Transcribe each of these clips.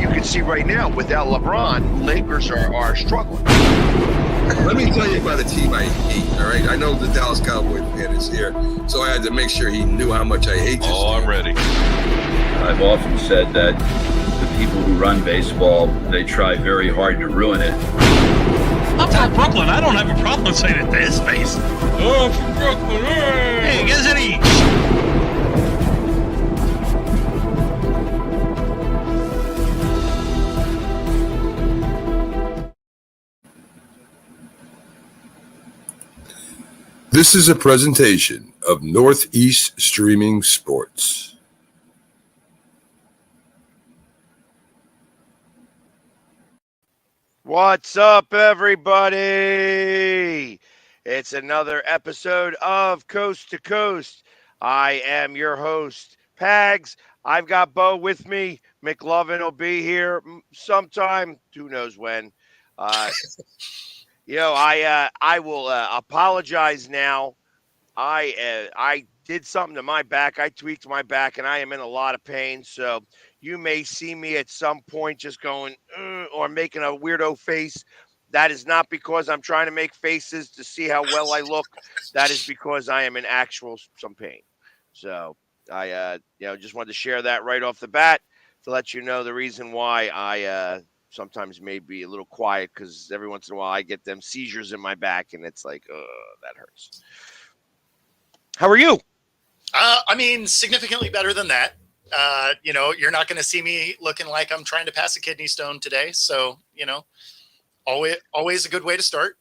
you can see right now, without LeBron, Lakers are struggling. Let me tell you about a team I hate, all right? I know the Dallas Cowboy fan is here, so I had to make sure he knew how much I hate this team. I'm ready. I've often said that the people who run baseball, they try very hard to ruin it. I'm from Brooklyn. I don't have a problem saying it to his face. Oh, from Brooklyn. Hey, guess any. This is a presentation of Northeast Streaming Sports. What's up, everybody? It's another episode of Coast to Coast. I am your host, Pags. I've got Bo with me. McLovin will be here sometime. Who knows when? I will apologize now. I did something to my back. I tweaked my back, and I am in a lot of pain. So you may see me at some point just going or making a weirdo face. That is not because I'm trying to make faces to see how well I look. That is because I am in some pain. So I just wanted to share that right off the bat to let you know the reason why I sometimes may be a little quiet, because every once in a while I get them seizures in my back, and it's like, that hurts. How are you? Significantly better than that. You're not going to see me looking like I'm trying to pass a kidney stone today. So, always a good way to start.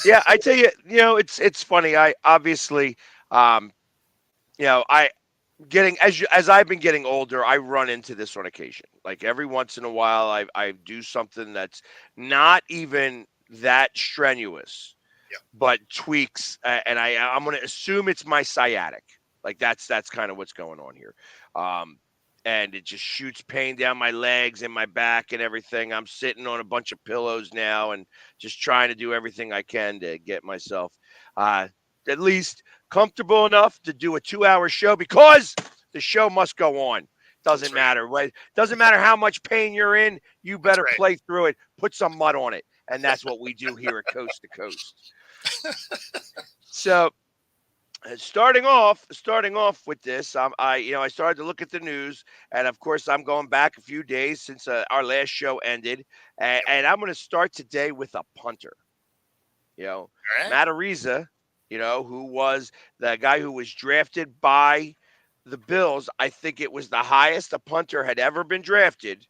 Yeah, I tell you, it's funny. I obviously, as I've been getting older, I run into this on occasion. Like every once in a while, I do something that's not even that strenuous, but tweaks, and I'm going to assume it's my sciatic. Like that's kind of what's going on here. And it just shoots pain down my legs and my back and everything. I'm sitting on a bunch of pillows now and just trying to do everything I can to get myself at least comfortable enough to do a 2-hour show, because the show must go on. Doesn't matter. Doesn't matter how much pain you're in. You better play through it. Put some mud on it. And that's what we do here at Coast to Coast. So starting off with this, I started to look at the news, and of course I'm going back a few days since our last show ended, and I'm going to start today with a punter. Matt Ariza, who was the guy who was drafted by the Bills. I think it was the highest a punter had ever been drafted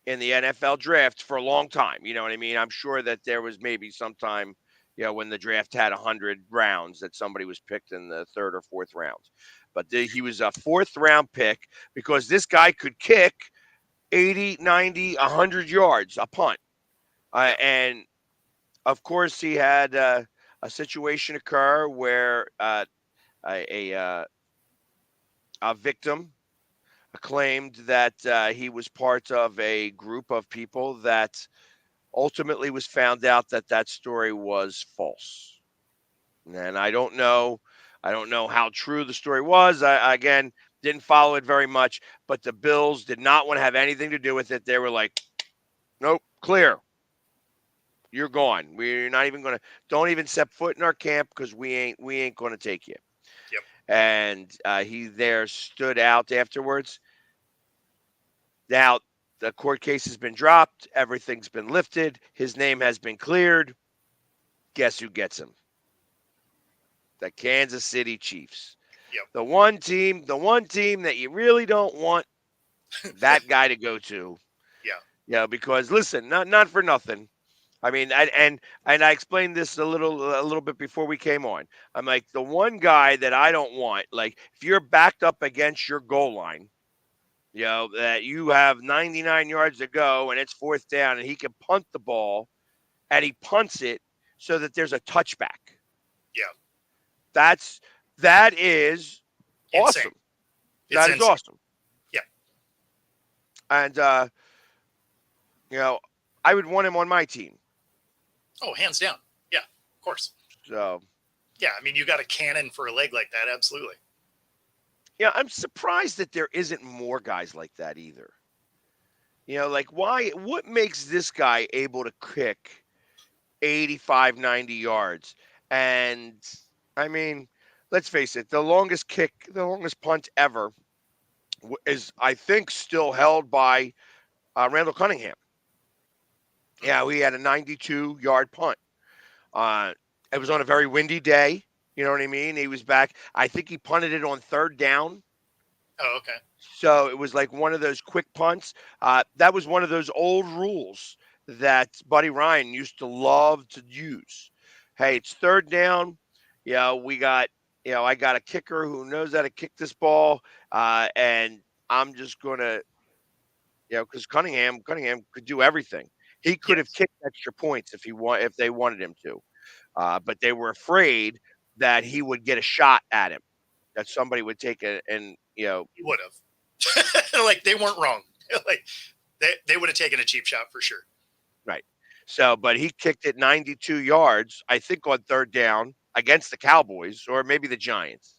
in the NFL draft for a long time. You know what I mean? I'm sure that there was maybe sometime, when the draft had 100 rounds, that somebody was picked in the third or fourth rounds. But he was a fourth-round pick because this guy could kick 80, 90, 100 yards, a punt. And, of course, he had a situation occur where a victim claimed that he was part of a group of people that ultimately was found out that story was false. And I don't know how true the story was. I again, didn't follow it very much, but the Bills did not want to have anything to do with it. They were like, nope, clear. You're gone. We're not even going to, don't even step foot in our camp, because we ain't going to take you. Yep. And he there stood out afterwards. Now, the court case has been dropped. Everything's been lifted. His name has been cleared. Guess who gets him? The Kansas City Chiefs. Yep. The one team that you really don't want that guy to go to. Yeah. Because listen, not for nothing. I mean, and I explained this a little bit before we came on. I'm like, the one guy that I don't want, like if you're backed up against your goal line, that you have 99 yards to go and it's fourth down and he can punt the ball, and he punts it so that there's a touchback. Yeah. That is insane. Awesome. That is awesome. Yeah. And, I would want him on my team. Oh, hands down. Yeah, of course. So. Yeah, I mean, you got a cannon for a leg like that. Absolutely. Yeah, I'm surprised that there isn't more guys like that either. Like why? What makes this guy able to kick 85, 90 yards? And I mean, let's face it, the longest punt ever is, I think, still held by Randall Cunningham. Yeah, we had a 92-yard punt. Uh, it was on a very windy day. You know what I mean? He was back. I think he punted it on third down. Oh, okay. So it was like one of those quick punts. That was one of those old rules that Buddy Ryan used to love to use. Hey, it's third down. We got, I got a kicker who knows how to kick this ball. And I'm just going to, because Cunningham could do everything. He could have Yes. kicked extra points if they wanted him to. But they were afraid that he would get a shot at him, that somebody would take it and, He would have. Like they weren't wrong. Like they would have taken a cheap shot for sure. right. So, but he kicked it 92 yards, I think, on third down against the Cowboys or maybe the Giants.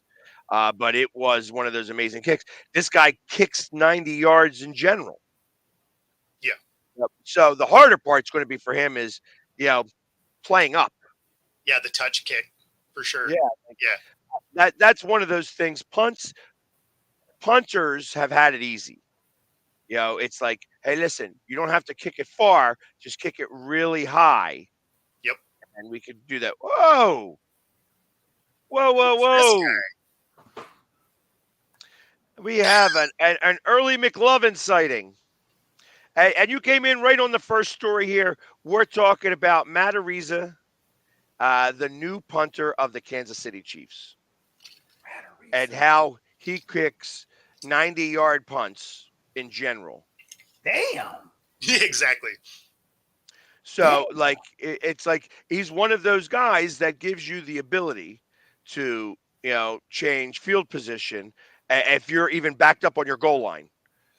But it was one of those amazing kicks. This guy kicks 90 yards in general. Yeah. Yep. So the harder part's going to be for him is, playing up. Yeah, the touch kick for sure. Yeah. Yeah. That's one of those things. Punters have had it easy. It's like, hey, listen, you don't have to kick it far, just kick it really high. Yep. And we could do that. Whoa. Whoa, whoa, This whoa. We have an early McLovin sighting. And you came in right on the first story here. We're talking about Matt Ariza, the new punter of the Kansas City Chiefs, and how he kicks 90-yard punts in general. Damn. Yeah, exactly. So, like, it's like he's one of those guys that gives you the ability to, change field position if you're even backed up on your goal line.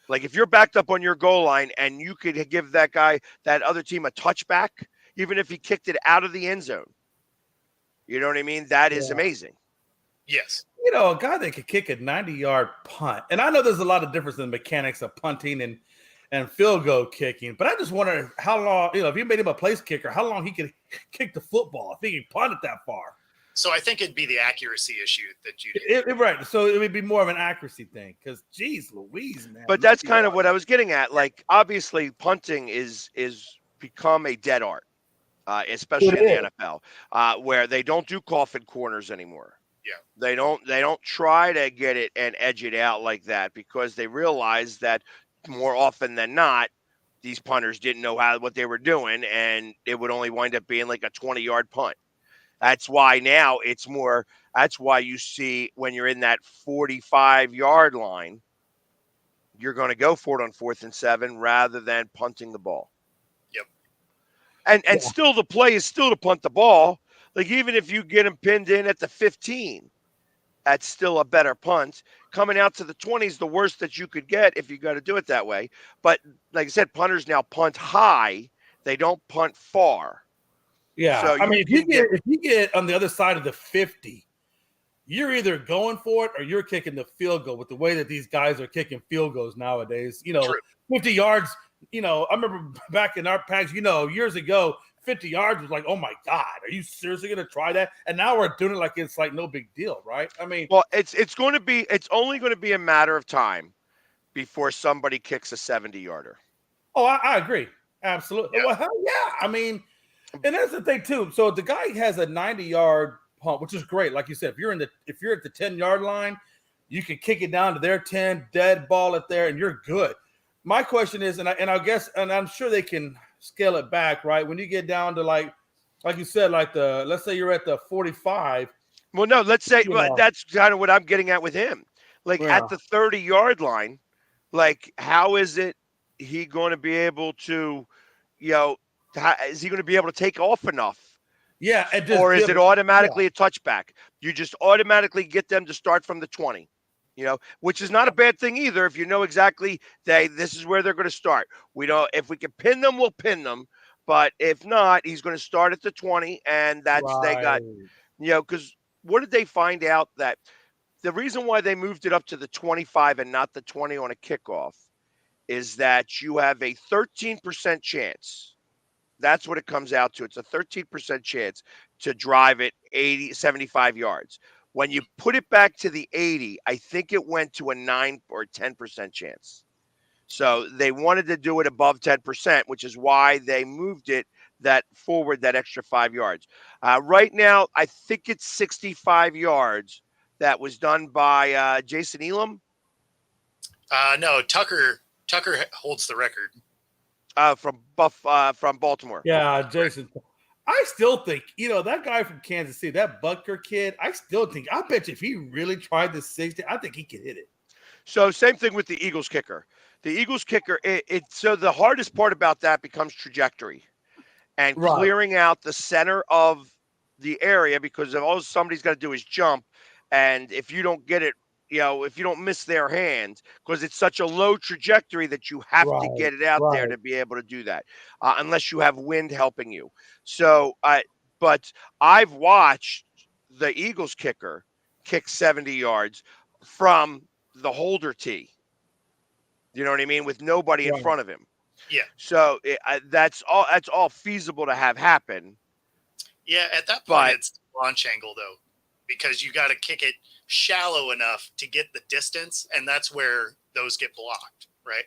Like, if you're backed up on your goal line and you could give that other team a touchback, even if he kicked it out of the end zone. You know what I mean? That is amazing. Yes. A guy that could kick a 90-yard punt. And I know there's a lot of difference in the mechanics of punting and field goal kicking, but I just wonder how long, if you made him a place kicker, how long he could kick the football if he could punt it that far. So I think it'd be the accuracy issue that you Right. So it would be more of an accuracy thing because, geez, Louise, man. But that's kind of what I was getting at. Like, obviously, punting is become a dead art, especially in the NFL, where they don't do coffin corners anymore. Yeah. They don't try to get it and edge it out like that because they realize that more often than not, these punters didn't know what they were doing, and it would only wind up being like a 20-yard punt. That's why now it's more. That's why you see when you're in that 45-yard line, you're going to go for it on 4th and 7 rather than punting the ball. Yep. And still the play is still to punt the ball. Like, even if you get them pinned in at the 15, that's still a better punt. Coming out to the 20 is the worst that you could get if you got to do it that way. But like I said, punters now punt high. They don't punt far. Yeah. So if you get on the other side of the 50, you're either going for it or you're kicking the field goal with the way that these guys are kicking field goals nowadays. True. 50 yards, I remember back in our packs, years ago, 50 yards was like, oh my God, are you seriously going to try that? And now we're doing it like it's like no big deal, right? Well, it's only going to be a matter of time before somebody kicks a 70-yarder. Oh, I agree. Absolutely. Yeah. Well, hell yeah. And that's the thing too. So the guy has a 90-yard punt, which is great. Like you said, if you're at the 10-yard line, you can kick it down to their 10, dead ball it there, and you're good. My question is, and I guess, and I'm sure they can scale it back, right? When you get down to like you said, let's say you're at the 45. Well, no, let's say that's kind of what I'm getting at with him. Like at the 30-yard line, like how is it he going to be able to, is he going to be able to take off enough? Yeah. Or is it automatically a touchback? You just automatically get them to start from the 20, which is not a bad thing either. If you know exactly this is where they're going to start. If we can pin them, we'll pin them. But if not, he's going to start at the 20, and that's they got, because what did they find out the reason why they moved it up to the 25 and not the 20 on a kickoff is that you have a 13% chance. That's what it comes out to. It's a 13% chance to drive it 80, 75 yards. When you put it back to the 80, I think it went to a 9 or 10% chance. So they wanted to do it above 10%, which is why they moved it that forward that extra 5 yards. Right now, I think it's 65 yards that was done by Jason Elam. No, Tucker holds the record. From Baltimore. Yeah, Jason. I still think, that guy from Kansas City, that Butker kid, I bet you if he really tried the 60, I think he could hit it. So same thing with the Eagles kicker. The Eagles kicker, so the hardest part about that becomes trajectory and clearing out the center of the area, because all somebody's got to do is jump. And if you don't get it, if you don't miss their hand, because it's such a low trajectory that you have to get it out there to be able to do that, unless you have wind helping you. So, but I've watched the Eagles kicker kick 70 yards from the holder tee. You know what I mean? With nobody in front of him. Yeah. So that's all feasible to have happen. Yeah, at that point, it's launch angle, though, because you got to kick it shallow enough to get the distance, and that's where those get blocked, right?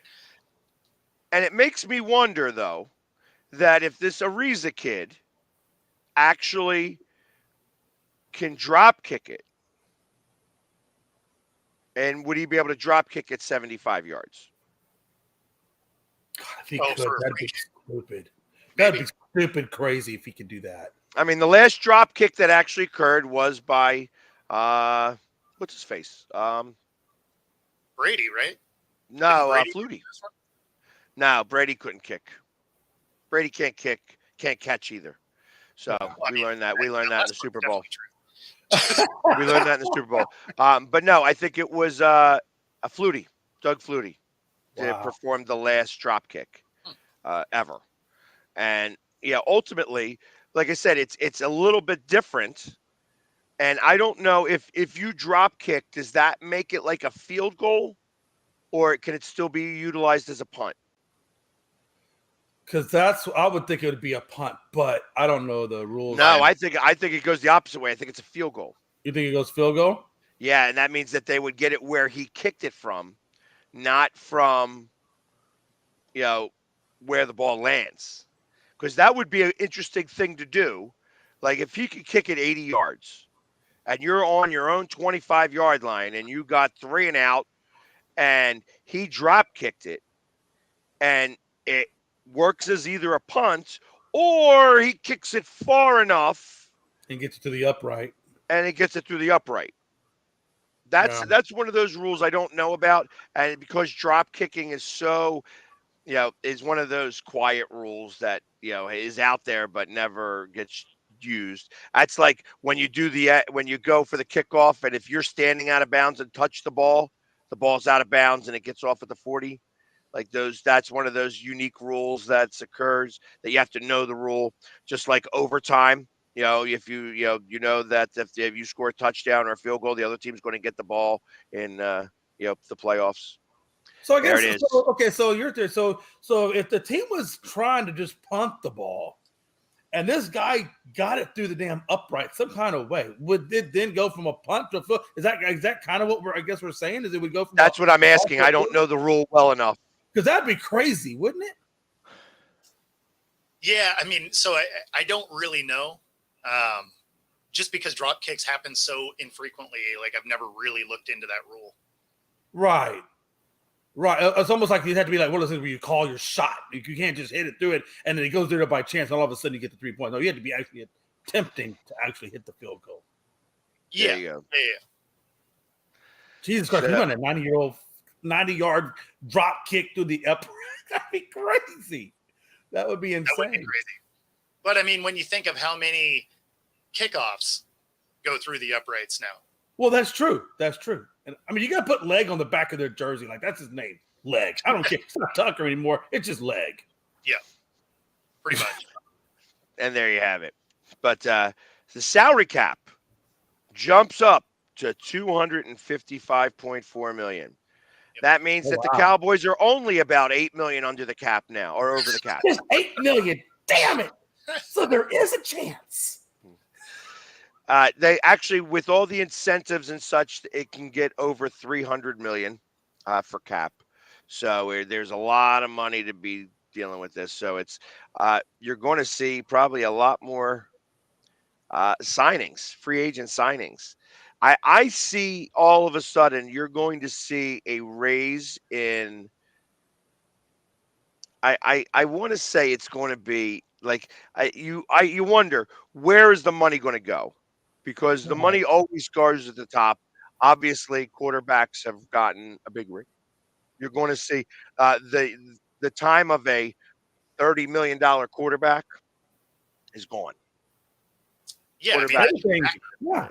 And it makes me wonder, though, that if this Ariza kid actually can drop kick it, and would he be able to drop kick it 75 yards? God, if he could, that'd be stupid. That'd be stupid crazy if he could do that. I mean, the last drop kick that actually occurred was by what's his face? Brady, right? No, Flutie. No, Brady couldn't kick. Brady can't kick, can't catch either. So we learned that. We learned that in the Super Bowl. We learned that in the Super Bowl. But no, I think it was a Flutie, Doug Flutie, that performed the last drop kick ever. And ultimately, like I said, it's a little bit different. And I don't know if you drop kick, does that make it like a field goal, or can it still be utilized as a punt? Because I would think it would be a punt, but I don't know the rules. No, I think it goes the opposite way. I think it's a field goal. You think it goes field goal? Yeah, and that means that they would get it where he kicked it from, not from, where the ball lands. Because that would be an interesting thing to do. Like if he could kick it 80 yards and you're on your own 25-yard line and you got 3 and out and he drop kicked it and it works as either a punt or he kicks it far enough and gets it to the upright. And it gets it through the upright. That's one of those rules I don't know about. And because drop kicking is so, is one of those quiet rules that, is out there but never gets used. That's like when you do when you go for the kickoff and if you're standing out of bounds and touch the ball's out of bounds and it gets off at the 40. Like that's one of those unique rules that occurs that you have to know the rule. Just like overtime, if that if you score a touchdown or a field goal, the other team's going to get the ball in the playoffs. So I guess so you're there. So if the team was trying to just punt the ball, and this guy got it through the damn upright some kind of way, would it then go from a punt to a field? Is that kind of what we're saying? Is it would go from? That's what I'm asking. I don't know the rule well enough. Because that'd be crazy, wouldn't it? Yeah, I mean, so I don't really know. Just because drop kicks happen so infrequently, like I've never really looked into that rule. Right. It's almost like you have to be like, what is it where you call your shot? You can't just hit it through it and then it goes there by chance and all of a sudden you get the 3 points. No, you have to be actually attempting to actually hit the field goal. Yeah. There you go. Yeah. Jesus Christ, you run a 90-yard drop kick through the upright. That'd be crazy. That would be insane. That would be crazy. But I mean, when you think of how many kickoffs go through the uprights now. Well, that's true. And I mean, you got to put Leg on the back of their jersey. Like, that's his name. Leg. I don't care. It's not Tucker anymore. It's just Leg. Yeah. Pretty much. And there you have it. But the salary cap jumps up to $255.4 million. That means Oh, that the wow. Cowboys are only about $8 million under the cap now, or over the cap. Just 8 million. Damn it. So there is a chance. They actually, with all the incentives and such, it can get over 300 million for cap. So there's a lot of money to be dealing with this. So it's you're going to see probably a lot more signings, free agent signings. I see all of a sudden you're going to see a raise in. I want to say it's going to be like you wonder, where is the money going to go, because the money always goes at the top. Obviously, quarterbacks have gotten a big ring. You're going to see the time of a $30 million quarterback is gone. Yeah, I mean, Quarterback. Yeah.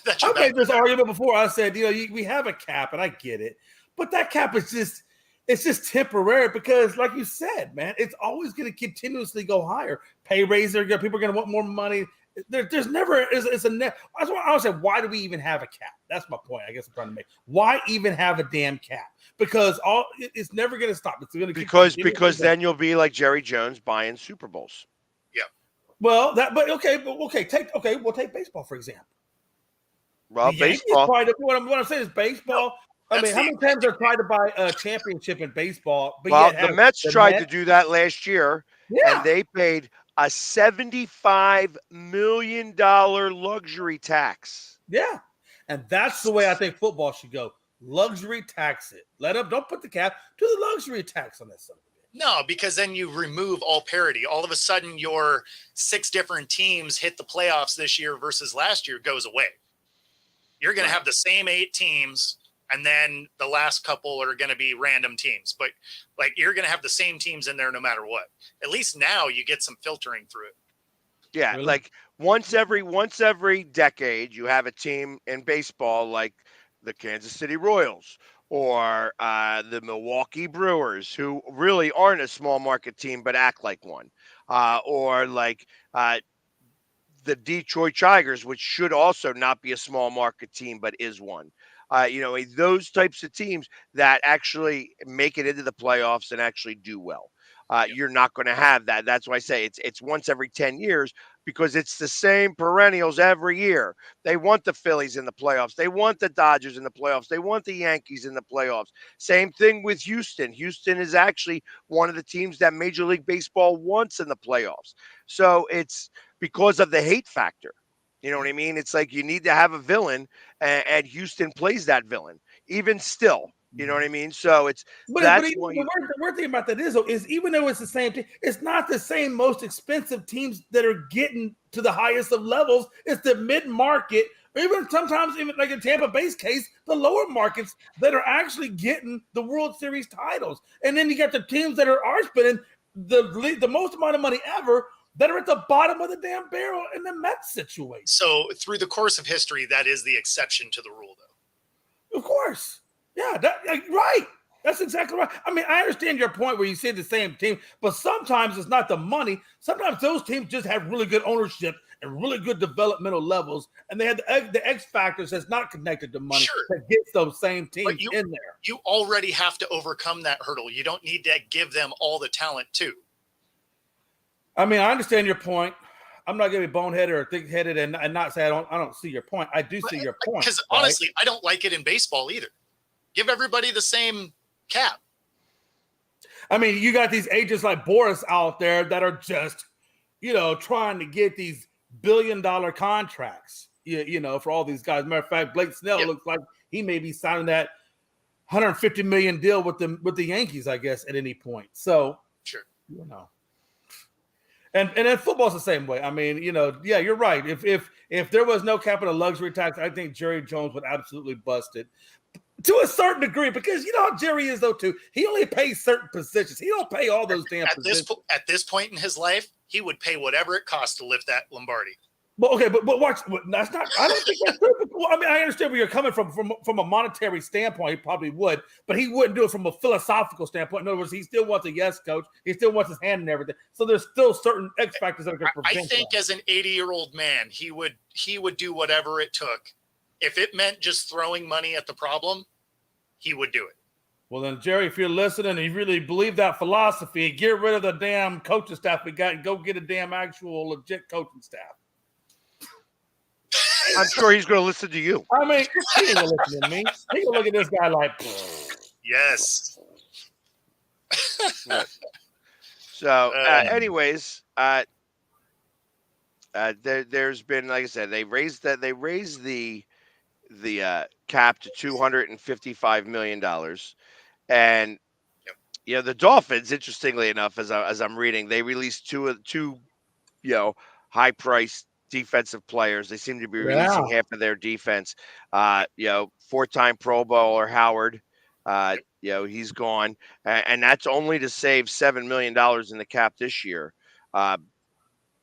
that's I your made back. this argument before. I said, we have a cap, and I get it, but that cap is just temporary because, like you said, man, it's always going to continuously go higher. Pay raises, people are going to want more money. There's never it's a net. That's why I said, why do we even have a cap? That's my point. I guess I'm trying to make. Why even have a damn cap? Because it's never going to stop. It's going to because then you'll be like Jerry Jones buying Super Bowls. Well, we'll take baseball for example. Well, The Yankees baseball. what I'm saying is baseball. I mean, how many times they're trying to buy a championship in baseball? But Well, yet the Mets tried to do that last year, and they paid a $75 million luxury tax. Yeah. And that's the way I think football should go. Luxury tax it. Don't put the cap, do the luxury tax on that stuff. No, because then you remove all parity. All of a sudden, your 6 different teams hit the playoffs this year versus last year goes away. You're going to have the same 8 teams, and then the last couple are going to be random teams. But like, you're going to have the same teams in there no matter what. At least now you get some filtering through it. Yeah, really? Like once every decade, you have a team in baseball like the Kansas City Royals or the Milwaukee Brewers, who really aren't a small market team but act like one, or like the Detroit Tigers, which should also not be a small market team but is one. Those types of teams that actually make it into the playoffs and actually do well. You're not going to have that. That's why I say it's once every 10 years, because it's the same perennials every year. They want the Phillies in the playoffs. They want the Dodgers in the playoffs. They want the Yankees in the playoffs. Same thing with Houston. Houston is actually one of the teams that Major League Baseball wants in the playoffs. So it's because of the hate factor. You know what I mean? It's like you need to have a villain, and Houston plays that villain, even still. You know what I mean? So the weird thing about that is even though it's the same team, it's not the same most expensive teams that are getting to the highest of levels. It's the mid-market, or even sometimes, even like in Tampa Bay's case, the lower markets that are actually getting the World Series titles. And then you got the teams that are spending the most amount of money ever that are at the bottom of the damn barrel in the Mets situation. So through the course of history, that is the exception to the rule, though. Of course. Yeah, right. That's exactly right. I mean, I understand your point where you say the same team, but sometimes it's not the money. Sometimes those teams just have really good ownership and really good developmental levels, and they have the X factors that's not connected to money that gets those same teams in there. You already have to overcome that hurdle. You don't need to give them all the talent, too. I mean, I understand your point. I'm not going to be boneheaded or thick-headed and not say I don't see your point. I do see your point. Because honestly, I don't like it in baseball either. Give everybody the same cap. I mean, you got these agents like Boris out there that are just, trying to get these billion-dollar contracts, for all these guys. Matter of fact, Blake Snell looks like he may be signing that $150 million deal with the Yankees, I guess, at any point. So, sure, And then football's the same way. I mean, you're right. If there was no capital luxury tax, I think Jerry Jones would absolutely bust it to a certain degree, because you know how Jerry is though too. He only pays certain positions. He don't pay all those damn positions. At this point in his life, he would pay whatever it costs to lift that Lombardi. But watch. That's not. I don't think that's true. Well, I mean, I understand where you're coming from a monetary standpoint. He probably would, but he wouldn't do it from a philosophical standpoint. In other words, he still wants a yes coach. He still wants his hand in everything. So there's still certain X factors that are going to prevent. I think as an 80-year-old man, he would do whatever it took. If it meant just throwing money at the problem, he would do it. Well, then, Jerry, if you're listening and you really believe that philosophy, get rid of the damn coaching staff we got and go get a damn actual legit coaching staff. I'm sure he's going to listen to you. I mean, he ain't gonna listen to me. He gonna look at this guy like, Yes. So, anyways, there's been, like I said, they raised the cap to $255 million, and the Dolphins, interestingly enough, as I'm reading, they released two high priced defensive players. They seem to be releasing half of their defense. 4-time Pro Bowler Howard. He's gone, and that's only to save $7 million in the cap this year,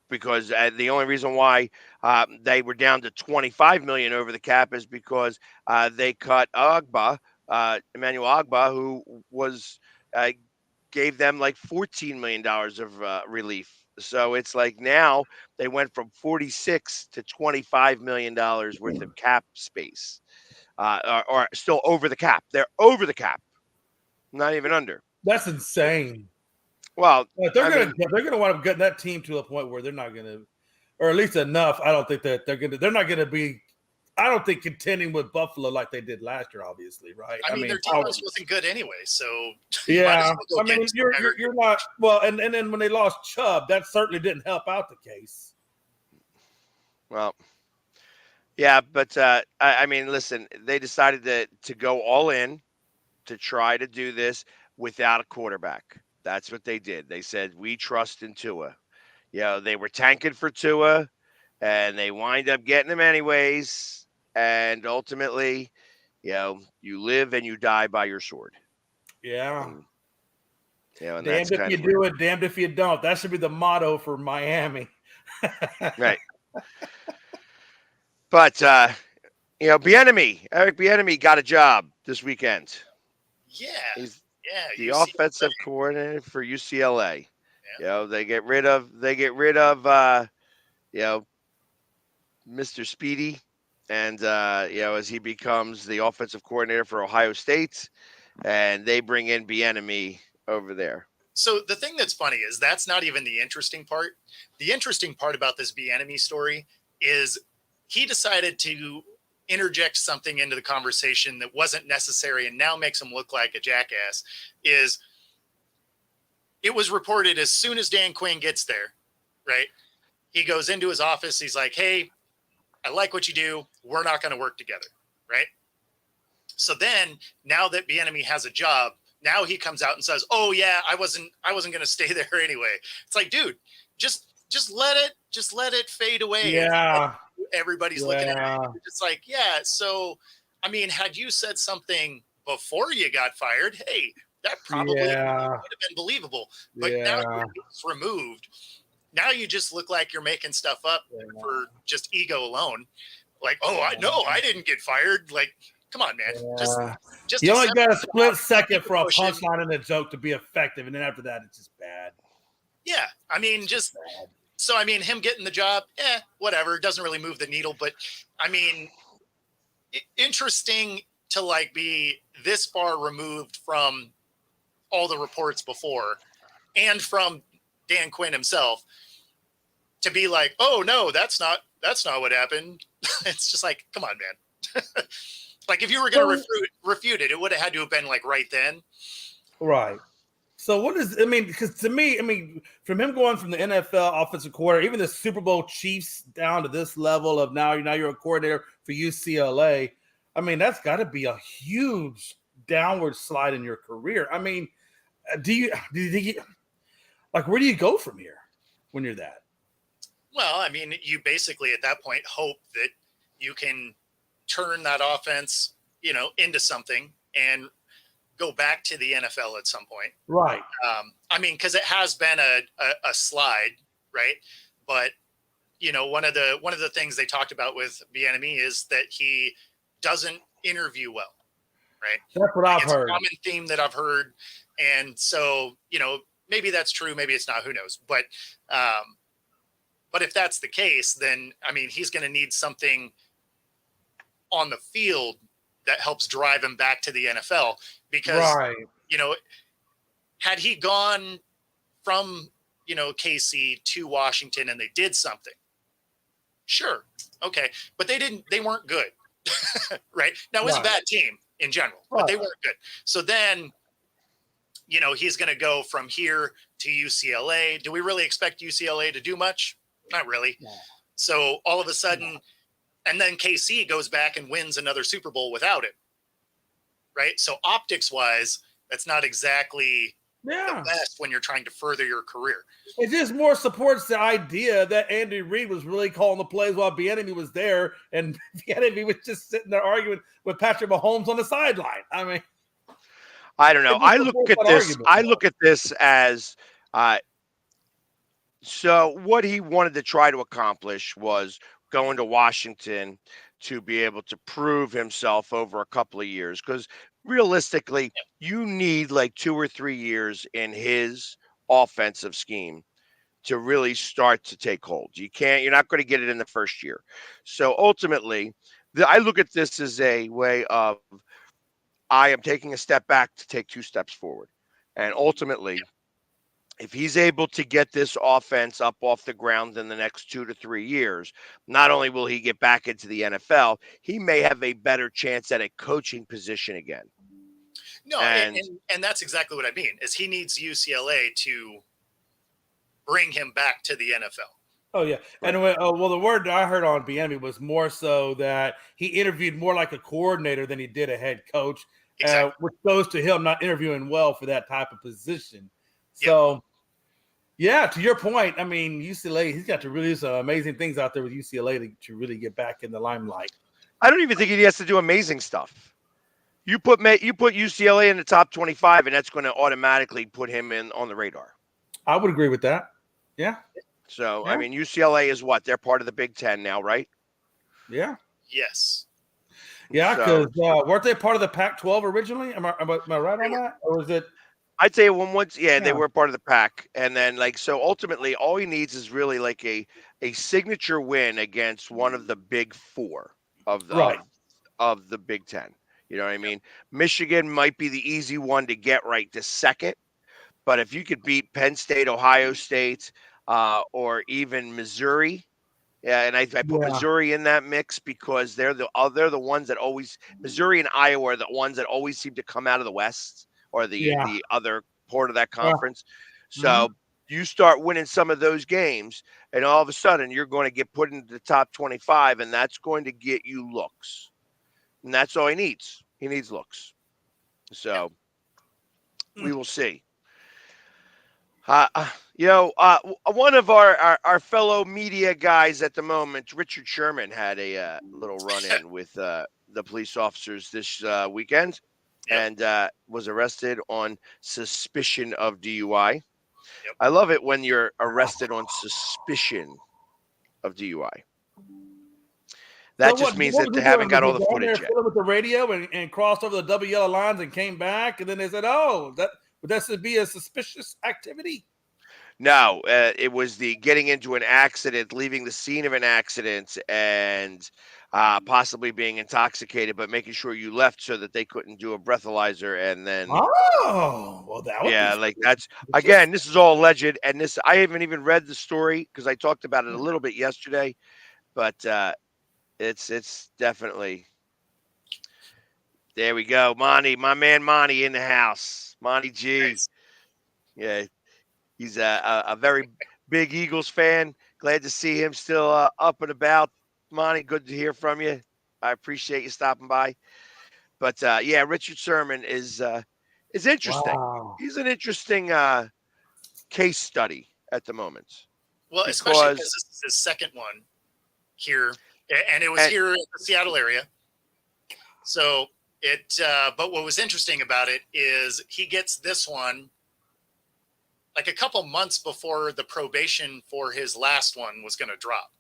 because the only reason why they were down to $25 million over the cap is because they cut Emmanuel Ogba, who was gave them like $14 million of relief. So it's like now they went from 46 to $25 million worth of cap space, or still over the cap. They're over the cap. Not even under. that's insane. Well, They're gonna wind up getting that team to a point where they're not gonna, or at least enough. I don't think that they're not gonna be. I don't think contending with Buffalo like they did last year. Obviously, right? I mean their defense wasn't good anyway, so yeah. I mean, you're not well, and then when they lost Chubb, that certainly didn't help out the case. Well, yeah, but I mean, listen, they decided to go all in to try to do this without a quarterback. That's what they did. They said, we trust in Tua. They were tanking for Tua, and they wind up getting him anyways. And ultimately, you live and you die by your sword. Yeah. And damned if you do it, damned if you don't. That should be the motto for Miami. Right. But, Eric Bieniemy got a job this weekend. Yeah. He's the offensive coordinator for UCLA. Yeah. They get rid of Mr. Speedy, and as he becomes the offensive coordinator for Ohio State, and they bring in Bieniemy over there. So the thing that's funny is that's not even the interesting part. The interesting part about this Bieniemy story is he decided to interject something into the conversation that wasn't necessary and now makes him look like a jackass. Is it was reported as soon as Dan Quinn gets there, right? He goes into his office. He's like, hey, I like what you do. We're not going to work together, right? So then now that Bieniemy has a job, now he comes out and says, oh yeah, I wasn't going to stay there anyway. It's like, dude, just let it fade away. Yeah. Everybody's looking at it. It's like, yeah. So, I mean, had you said something before you got fired, hey, that probably would have been believable. But now it's removed. Now you just look like you're making stuff up for just ego alone. Like, oh, I didn't get fired. Like, come on, man. Just you only got a split second for a punchline and a joke to be effective, and then after that, it's just bad. Yeah, I mean, just. So, I mean, him getting the job, whatever. It doesn't really move the needle. But, I mean, interesting to, like, be this far removed from all the reports before and from Dan Quinn himself to be like, oh, no, that's not what happened. It's just like, come on, man. Like, if you were going to refute it, it would have had to have been, like, right then. Right. So because to me, from him going from the NFL offensive coordinator, even the Super Bowl Chiefs down to this level of now you're a coordinator for UCLA. I mean, that's got to be a huge downward slide in your career. I mean, do you like, where do you go from here when you're that? Well, I mean, you basically at that point hope that you can turn that offense, into something and go back to the NFL at some point. Right. I mean, because it has been a slide, right? But, one of the things they talked about with Bieniemy is that he doesn't interview well, right? That's what I've heard. It's a common theme that I've heard. And so, maybe that's true. Maybe it's not. Who knows? But if that's the case, then, I mean, he's going to need something on the field that helps drive him back to the NFL because, Right. had he gone from, KC to Washington and they did something, sure. Okay. But they weren't good. Right. Now it was a bad team in general, but they weren't good. So then, he's going to go from here to UCLA. Do we really expect UCLA to do much? Not really. No. So all of a sudden, and then KC goes back and wins another Super Bowl without it. Right. So optics wise, that's not exactly the best when you're trying to further your career. It just more supports the idea that Andy Reid was really calling the plays while Bieniemy was there, and Bieniemy was just sitting there arguing with Patrick Mahomes on the sideline. I mean, I don't know. I look at this as so what he wanted to try to accomplish was going to Washington to be able to prove himself over a couple of years, because realistically, you need like 2 or 3 years in his offensive scheme to really start to take hold. You're not going to get it in the first year. So ultimately, I look at this as a way of, I am taking a step back to take 2 steps forward. And ultimately, if he's able to get this offense up off the ground in the next 2 to 3 years, not only will he get back into the NFL, he may have a better chance at a coaching position again. No, and that's exactly what I mean, is he needs UCLA to bring him back to the NFL. Oh, yeah. Right. And the word I heard on Bieniemy was more so that he interviewed more like a coordinator than he did a head coach, exactly. Which goes to him not interviewing well for that type of position. So, yeah, to your point, I mean, UCLA, he's got to really do some amazing things out there with UCLA to really get back in the limelight. I don't even think he has to do amazing stuff. You put UCLA in the top 25, and that's going to automatically put him in on the radar. I would agree with that. Yeah. So, I mean, UCLA is what? They're part of the Big Ten now, right? Yeah. Yes. Yeah, because weren't they part of the Pac-12 originally? Am I right on that? Or was it? I'd say they were part of the pack. And then, so ultimately, all he needs is really like a signature win against one of the big 4 of the Big Ten. You know what I mean? Michigan might be the easy one to get right this second. But if you could beat Penn State, Ohio State, or even Missouri, and I put Missouri in that mix because they're the ones that always, Missouri and Iowa are the ones that always seem to come out of the West or the other part of that conference. So you start winning some of those games, and all of a sudden you're going to get put into the top 25, and that's going to get you looks. And that's all he needs. He needs looks. So we will see. One of our fellow media guys at the moment, Richard Sherman, had a little run-in with the police officers this weekend, and was arrested on suspicion of DUI. Yep. I love it when you're arrested on suspicion of DUI. That just means that they haven't got all the footage yet. With the radio and crossed over the double yellow lines and came back, and then they said, "Oh, would that be a suspicious activity?" No, it was the getting into an accident, leaving the scene of an accident, and possibly being intoxicated, but making sure you left so that they couldn't do a breathalyzer, and then. Oh, well, that was that's again. This is all alleged, and this I haven't even read the story because I talked about it a little bit yesterday, but it's definitely. There we go, Monty, my man Monty in the house, Monty G. Nice. Yeah. He's a very big Eagles fan. Glad to see him still up and about. Monty, good to hear from you. I appreciate you stopping by. But, Richard Sherman is interesting. Wow. He's an interesting case study at the moment. Well, especially because this is his second one here, and it was here in the Seattle area. So but what was interesting about it is he gets this one like a couple months before the probation for his last one was going to drop.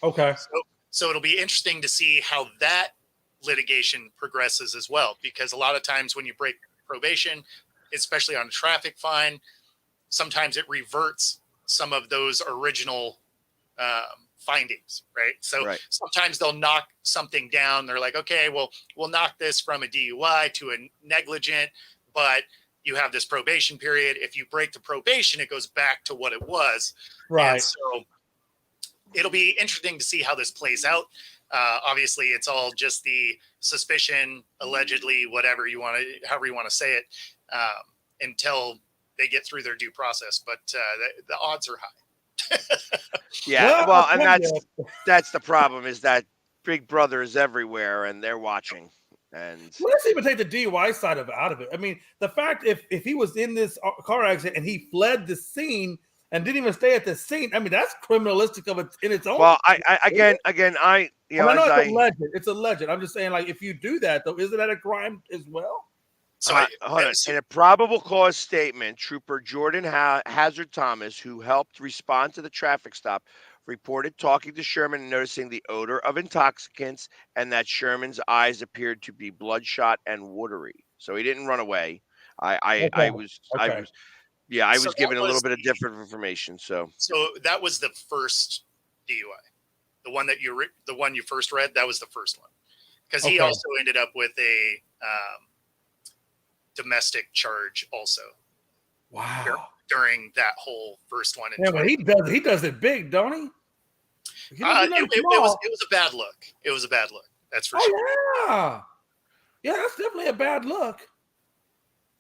Okay. So it'll be interesting to see how that litigation progresses as well, because a lot of times when you break probation, especially on a traffic fine, sometimes it reverts some of those original findings, right? So Right. sometimes they'll knock something down. They're like, okay, well, we'll knock this from a DUI to a negligent, but you have this probation period. If you break the probation, it goes back to what it was. Right. And so it'll be interesting to see how this plays out. Obviously, it's all just the suspicion, allegedly, whatever you want to, however you want to say it, until they get through their due process. But the odds are high. Yeah, Well, well, I'll and tell you. that's the problem is that Big Brother is everywhere and they're watching. And Well, let's even take the DUI side of out of it. I mean, the fact if he was in this car accident and he fled the scene and didn't even stay at the scene, I mean, that's criminalistic of it in its own. well, I again, you know, I know as it's alleged. It's alleged. I'm just saying, like, if you do that, though, isn't that a crime as well? So, hold on. In a probable cause statement, Trooper Jordan Hazard Thomas, who helped respond to the traffic stop, reported talking to Sherman and noticing the odor of intoxicants and that Sherman's eyes appeared to be bloodshot and watery. So he didn't run away. I was So given that a little was bit of different information. So that was the first DUI, the one you first read. That was the first one, because he also ended up with a domestic charge also. Wow. During that whole first one. Yeah, but he does it big, don't he? It was a bad look. It was a bad look. That's for sure. Yeah. Yeah, that's definitely a bad look.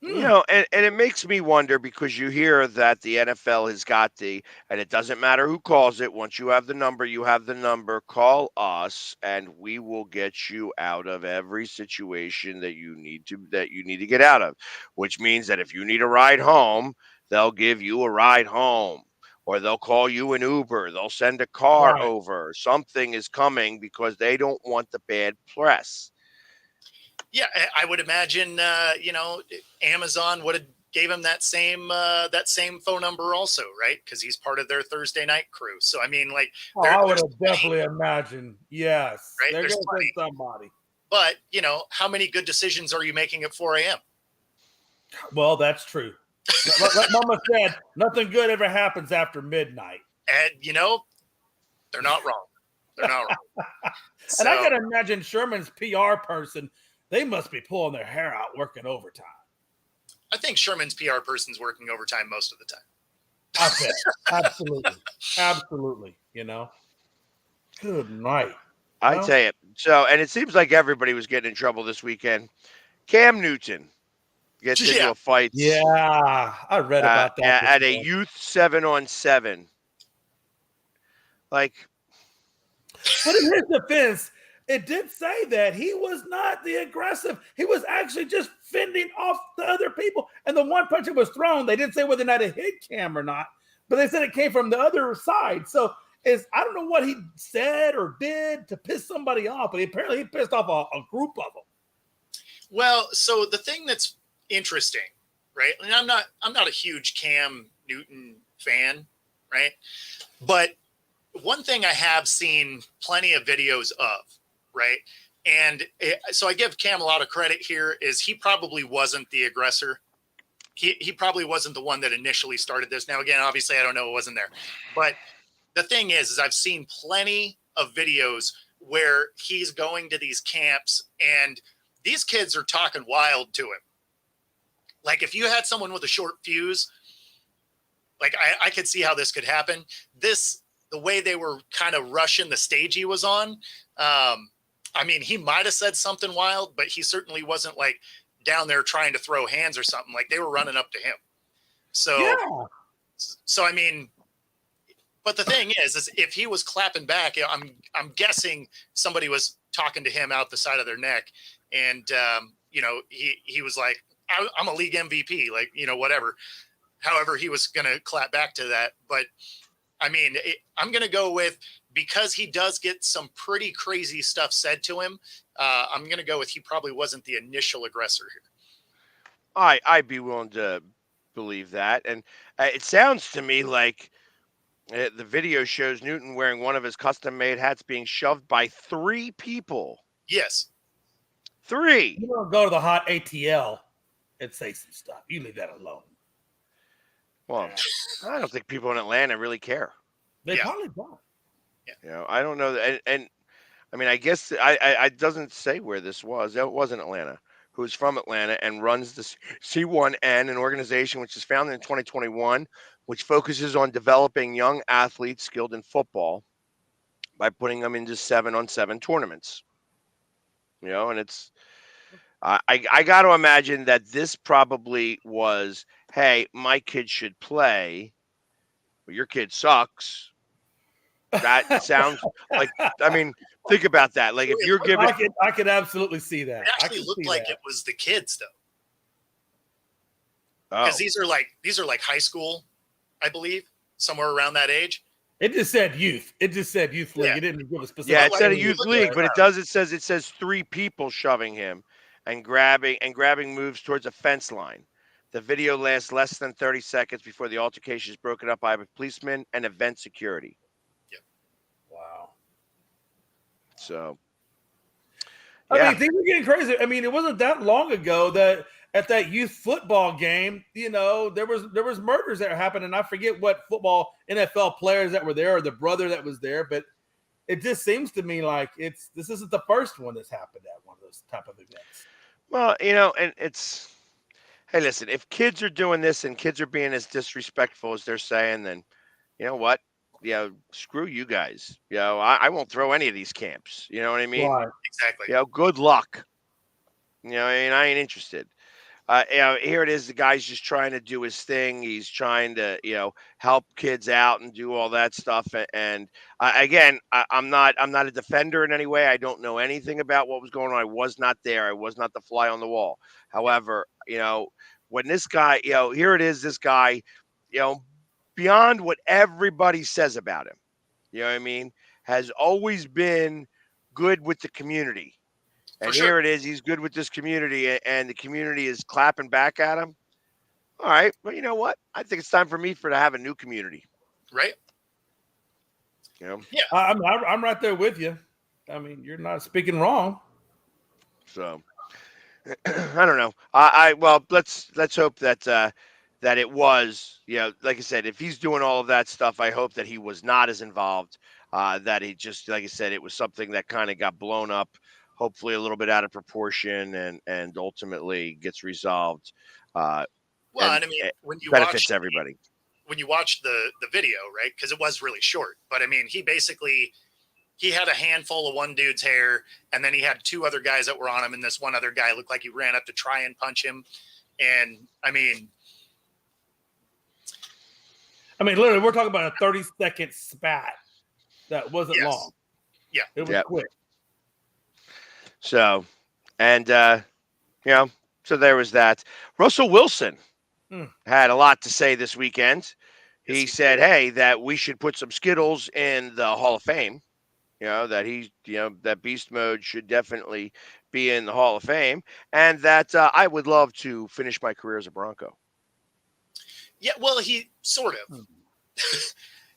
you know, and it makes me wonder because you hear that the NFL has got and it doesn't matter who calls it. Once you have the number, you have the number. Call us, and we will get you out of every situation that you need to get out of. Which means that if you need a ride home, they'll give you a ride home, or they'll call you an Uber. They'll send a car Right. over. Something is coming because they don't want the bad press. Yeah, I would imagine, Amazon would have gave him that same phone number also, right? Because he's part of their Thursday night crew. So I mean, like, I would have definitely imagined. Yes, right? They're There's going to plenty. send somebody. But how many good decisions are you making at 4 a.m.? Well, that's true. Like Mama said, nothing good ever happens after midnight. And they're not wrong. They're not wrong. And I gotta imagine Sherman's PR person, they must be pulling their hair out working overtime. I think Sherman's PR person's working overtime most of the time. I bet. Absolutely. Good night. I tell you. So, and it seems like everybody was getting in trouble this weekend. Cam Newton gets into a fight. Yeah, I read about that at a youth 7-on-7. Like, but in his defense, it did say that he was not the aggressive. He was actually just fending off the other people. And the one punch that was thrown, they didn't say whether or not it hit Cam or not, but they said it came from the other side. So I don't know what he said or did to piss somebody off, but apparently he pissed off a group of them. Well, so the thing that's interesting, right? And I'm not a huge Cam Newton fan, right? But one thing I have seen plenty of videos of, right? And so I give Cam a lot of credit here is he probably wasn't the aggressor. He probably wasn't the one that initially started this. Now, again, obviously I don't know, it wasn't there. But the thing is I've seen plenty of videos where he's going to these camps and these kids are talking wild to him. Like if you had someone with a short fuse, like I could see how this could happen. The way they were kind of rushing the stage he was on. I mean, he might have said something wild, but he certainly wasn't like down there trying to throw hands or something. Like they were running up to him. So I mean, but the thing is if he was clapping back, I'm guessing somebody was talking to him out the side of their neck. And, he was like, I'm a league MVP, like, whatever. However, he was going to clap back to that. But I mean, I'm going to go with, because he does get some pretty crazy stuff said to him. I'm going to go with, he probably wasn't the initial aggressor here. I'd be willing to believe that. And it sounds to me like the video shows Newton wearing one of his custom made hats being shoved by 3 people. Yes. 3. You don't go to the hot ATL and say some stuff. You leave that alone. Well, I don't think people in Atlanta really care. They probably don't. I don't know, and I mean, I guess I doesn't say where this was. It was in Atlanta. Who's from Atlanta and runs the C1N, an organization which is founded in 2021, which focuses on developing young athletes skilled in football by putting them into 7-on-7 tournaments. And I got to imagine that this probably was, hey, my kid should play. Well, your kid sucks. That sounds like, I mean, think about that. Like if you're giving, I could absolutely see that. It actually looked like it was the kids though, oh, because these are like high school, I believe, somewhere around that age. It just said youth. It just said youth league. Yeah. It didn't give a specific. yeah, it said a Like, youth look league, at but it says 3 people shoving him and grabbing moves towards a fence line. The video lasts less than 30 seconds before the altercation is broken up by a policeman and event security. Wow. So, I mean, things are getting crazy. I mean, it wasn't that long ago that at that youth football game, there was murders that happened, and I forget what football NFL players that were there or the brother that was there, but it just seems to me like this isn't the first one that's happened at one of those type of events. well, and it's, hey, listen, if kids are doing this and kids are being as disrespectful as they're saying, then you know what? Screw you guys. I won't throw any of these camps. You know what I mean? Right. Exactly. Good luck. I ain't interested. Here it is. The guy's just trying to do his thing. He's trying to, help kids out and do all that stuff. And again, I'm not a defender in any way. I don't know anything about what was going on. I was not there. I was not the fly on the wall. However, when this guy, here it is, this guy, beyond what everybody says about him, you know what I mean, has always been good with the community. And here it is, he's good with this community, and the community is clapping back at him. All right, well, you know what? I think it's time for me to have a new community. Right? Yeah. I'm right there with you. I mean, you're not speaking wrong. So I don't know. Well, let's hope that that it was, like I said, if he's doing all of that stuff, I hope that he was not as involved. That he just, like I said, it was something that kind of got blown up, hopefully a little bit out of proportion, and ultimately gets resolved. Well, and I mean, when you benefits everybody. When you watch the video, right? Because it was really short, but I mean, he had a handful of one dude's hair, and then he had 2 other guys that were on him, and this one other guy looked like he ran up to try and punch him. And I mean, literally, we're talking about a 30-second spat that wasn't long. Yeah, it was quick. So, and so there was that. Russell Wilson had a lot to say this weekend. He said, "Hey, that we should put some Skittles in the Hall of Fame. That that beast mode should definitely be in the Hall of Fame, and that I would love to finish my career as a Bronco." Yeah, well, he sort of.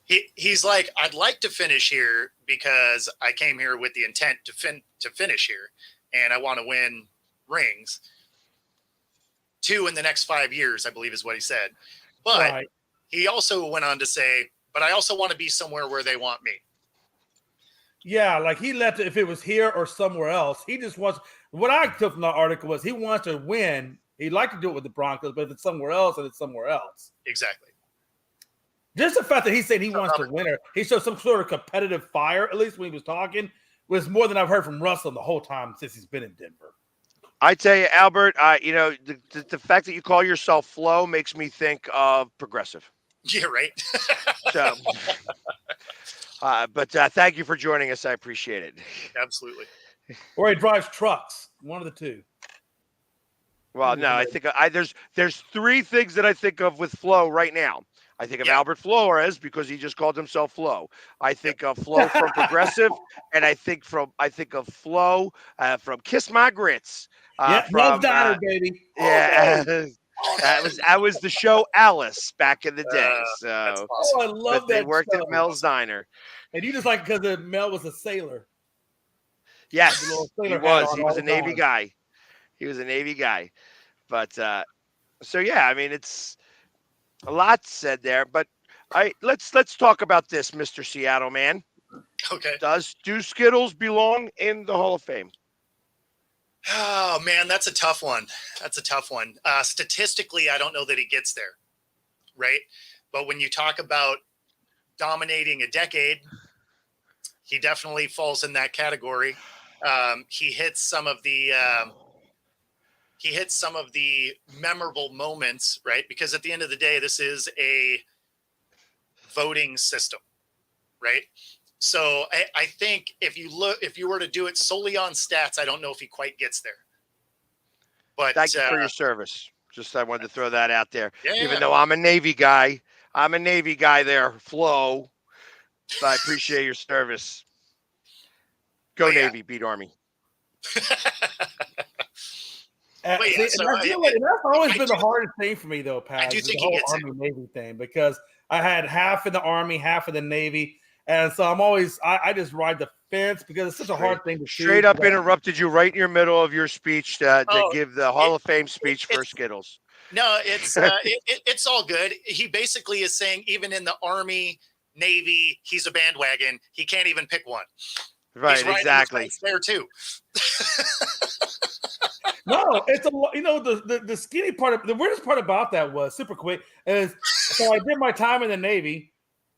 He's like, I'd like to finish here because I came here with the intent to finish here, and I want to win rings. 2 in the next 5 years, I believe, is what he said. But he also went on to say, but I also want to be somewhere where they want me. Yeah, like he left it if it was here or somewhere else. He just wants, what I took from the article was he wants to win. He'd like to do it with the Broncos, but if it's somewhere else, then it's somewhere else. Exactly. Just the fact that he said he wants to win her, he showed some sort of competitive fire, at least when he was talking, was more than I've heard from Russell the whole time since he's been in Denver. I tell you, Albert, the fact that you call yourself Flo makes me think of Progressive. Yeah, right. So, but thank you for joining us. I appreciate it. Absolutely. Or he drives trucks. One of the two. Well, no, I think there's 3 things that I think of with Flo right now. I think of Albert Flores because he just called himself Flo. I think of Flo from Progressive, and I think of Flo from Kiss My Grits. Love Diner, baby. Yeah, that was the show Alice back in the day. So awesome. Oh, I love that. They worked show. at Mel's Diner, and you just like because Mel was a sailor. Yes, sailor he was. He was a Navy guy. He was a Navy guy, but so yeah, I mean it's a lot said there, but let's talk about this, Mr. Seattle man. Okay. Do Skittles belong in the Hall of Fame? Oh man, that's a tough one. Statistically, I don't know that he gets there, right? But when you talk about dominating a decade, he definitely falls in that category. He hits some of the memorable moments, right? Because at the end of the day, this is a voting system, right? So I think if you were to do it solely on stats, I don't know if he quite gets there. But Thank you for your service. Just I wanted to throw that out there. yeah. Even though I'm a Navy guy there, Flo. So I appreciate your service. Go Navy, beat Army. And that's always been the hardest thing for me, though, Pat. I do think the whole Army Navy thing, because I had half in the Army, half in the Navy, and so I'm always I just ride the fence because it's such a hard thing to straight up interrupted you right in your middle of your speech to give the Hall of Fame speech for Skittles. No, it's it's all good. He basically is saying even in the Army, Navy, he's a bandwagon. He can't even pick one. Right, exactly. There too. No, it's the skinny part. The weirdest part about that was super quick. Is so I did my time in the Navy,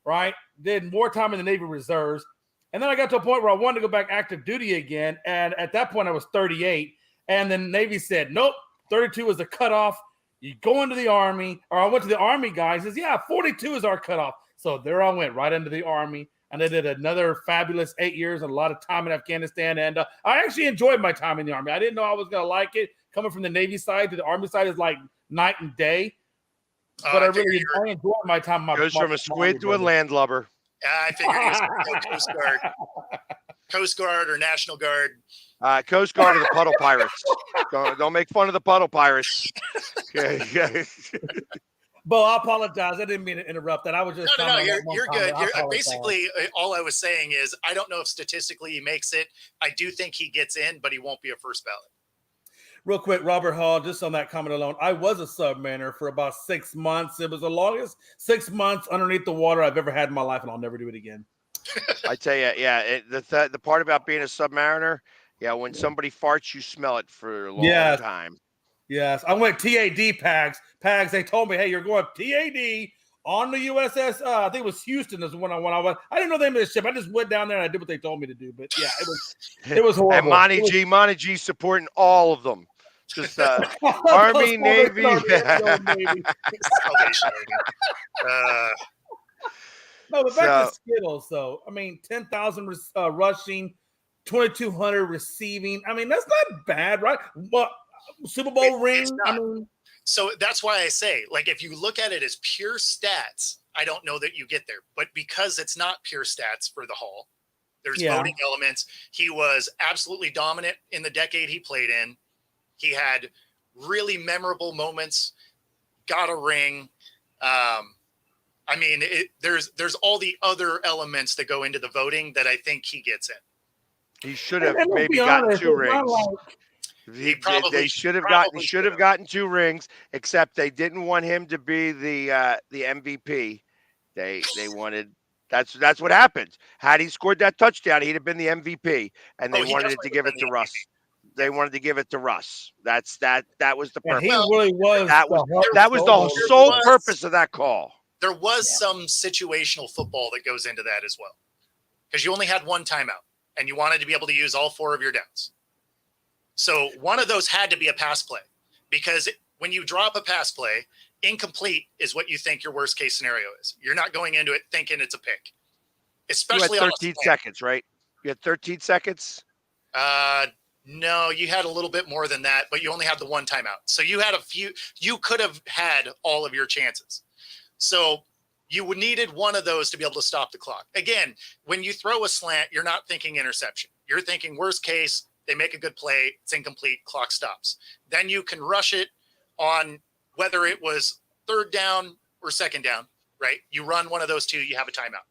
right? Did more time in the Navy Reserves, and then I got to a point where I wanted to go back active duty again. And at that point, I was 38, and the Navy said, "Nope, 32 is the cutoff. You go into the Army." Or I went to the Army guy. He says, "Yeah, 42 is our cutoff." So there I went right into the Army. And I did another fabulous 8 years and a lot of time in Afghanistan. And I actually enjoyed my time in the Army. I didn't know I was going to like it. Coming from the Navy side to the Army side is like night and day. But I really enjoyed my time. Goes from a squid to a landlubber. I figured he was Coast Guard. Coast Guard or National Guard. Coast Guard or the Puddle Pirates. Don't make fun of the Puddle Pirates. Okay. Bo, I apologize. I didn't mean to interrupt that. I was just no. You're good. Basically, all I was saying is I don't know if statistically he makes it. I do think he gets in, but he won't be a first ballot. Real quick, Robert Hall, just on that comment alone, I was a submariner for about 6 months. It was the longest 6 months underneath the water I've ever had in my life, and I'll never do it again. I tell you, yeah, the part about being a submariner, yeah, when somebody farts, you smell it for a long time. Yes, I went TAD, Pags. Pags, they told me, hey, you're going TAD on the USS. I think it was Houston is when I went. I didn't know the name of the ship. I just went down there and I did what they told me to do. But yeah, it was horrible. And Monty G supporting all of them. Just Army, Navy. No, but back to Skittles, though. I mean, 10,000 rushing, 2,200 receiving. I mean, that's not bad, right? But Super Bowl ring. I mean, so that's why I say, like, if you look at it as pure stats, I don't know that you get there. But because it's not pure stats for the Hall, there's voting elements. He was absolutely dominant in the decade he played in. He had really memorable moments, got a ring. I mean, there's all the other elements that go into the voting that I think he gets in. He should have maybe gotten 2 rings. They should have gotten 2 rings, except they didn't want him to be the MVP. They wanted that's what happened. Had he scored that touchdown, he'd have been the MVP, and they wanted to give it to Russ. They wanted to give it to Russ. That was the purpose. He really was. That was the sole purpose of that call. There was some situational football that goes into that as well, because you only had one timeout, and you wanted to be able to use all 4 of your downs. So one of those had to be a pass play, because when you drop a pass play, incomplete is what you think your worst case scenario is. You're not going into it thinking it's a pick. Especially you had 13 seconds, right? You had 13 seconds? No, you had a little bit more than that, but you only had the one timeout. So you had you could have had all of your chances. So you needed one of those to be able to stop the clock. Again, when you throw a slant, you're not thinking interception. You're thinking worst case, they make a good play, it's incomplete, clock stops. Then you can rush it on whether it was 3rd down or 2nd down, right? You run one of those 2, you have a timeout.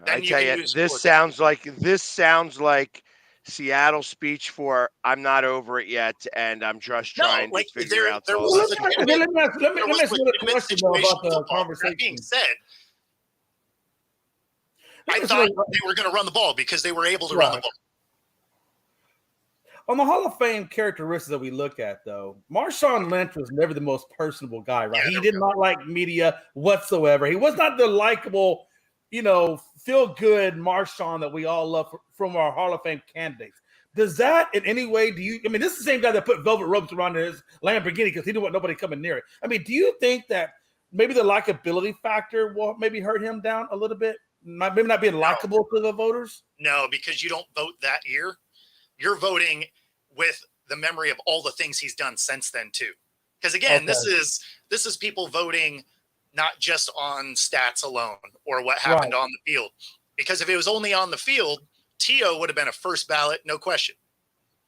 Then I tell you, this sounds like Seattle speech for "I'm not over it yet," and I'm just trying to figure out. Let me ask you a question about the conversation. That being said, I thought they were going to run the ball because they were able to run the ball. On the Hall of Fame characteristics that we look at, though, Marshawn Lynch was never the most personable guy, right? Yeah, He did not like media whatsoever. He was not the likable, feel-good Marshawn that we all love from our Hall of Fame candidates. Does that in any way, this is the same guy that put velvet ropes around his Lamborghini because he didn't want nobody coming near it. I mean, do you think that maybe the likability factor will maybe hurt him down a little bit? Maybe not being likable to the voters? No, because you don't vote that year. You're voting with the memory of all the things he's done since then too. Because again, this is people voting not just on stats alone or what happened on the field. Because if it was only on the field, T.O. would have been a first ballot, no question.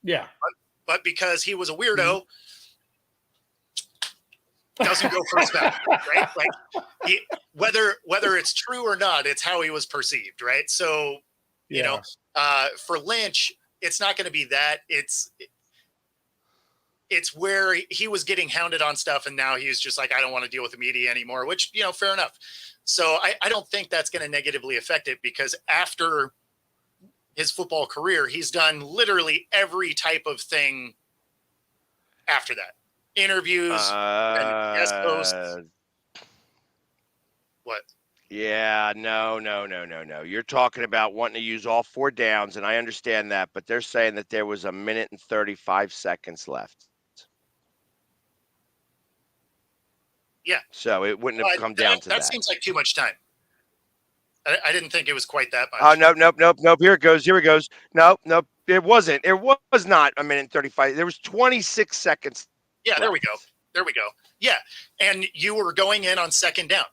Yeah. But because he was a weirdo, doesn't go first ballot, right? Like whether it's true or not, it's how he was perceived, right? So, for Lynch, it's not going to be that. It's where he was getting hounded on stuff, and now he's just like, I don't want to deal with the media anymore, which, fair enough. So I don't think that's going to negatively affect it, because after his football career, he's done literally every type of thing after that. Interviews, and guest hosts. What? Yeah, no. You're talking about wanting to use all 4 downs, and I understand that, but they're saying that there was 1 minute and 35 seconds left. Yeah. So it wouldn't have come down to that. That seems like too much time. I didn't think it was quite that much. Oh, nope. Here it goes. Nope. It wasn't. It was not 1 minute and 35. There was 26 seconds. Yeah, there we go. Yeah, and you were going in on second down.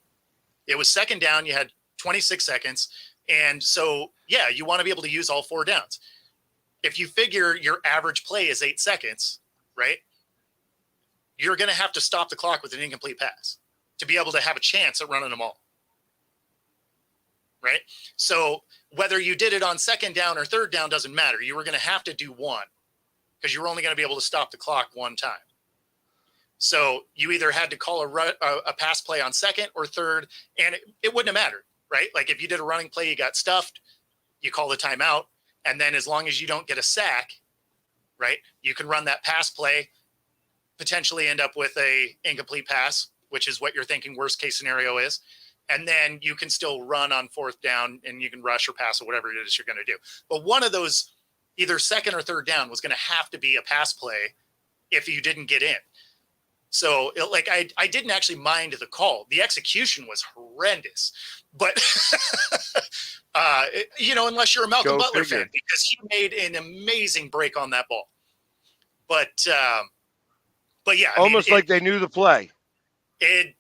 It was second down. You had 26 seconds. And so, yeah, you want to be able to use all 4 downs. If you figure your average play is 8 seconds, right, you're going to have to stop the clock with an incomplete pass to be able to have a chance at running them all. Right? So whether you did it on second down or third down doesn't matter. You were going to have to do one because you were only going to be able to stop the clock one time. So you either had to call a pass play on second or third, and it wouldn't have mattered, right? Like if you did a running play, you got stuffed, you call the timeout, and then as long as you don't get a sack, right, you can run that pass play, potentially end up with a incomplete pass, which is what you're thinking worst case scenario is. And then you can still run on fourth down and you can rush or pass or whatever it is you're going to do. But one of those, either second or third down, was going to have to be a pass play if you didn't get in. So I didn't actually mind the call. The execution was horrendous, but unless you're a Malcolm Butler fan, because he made an amazing break on that ball. But yeah, almost like they knew the play. It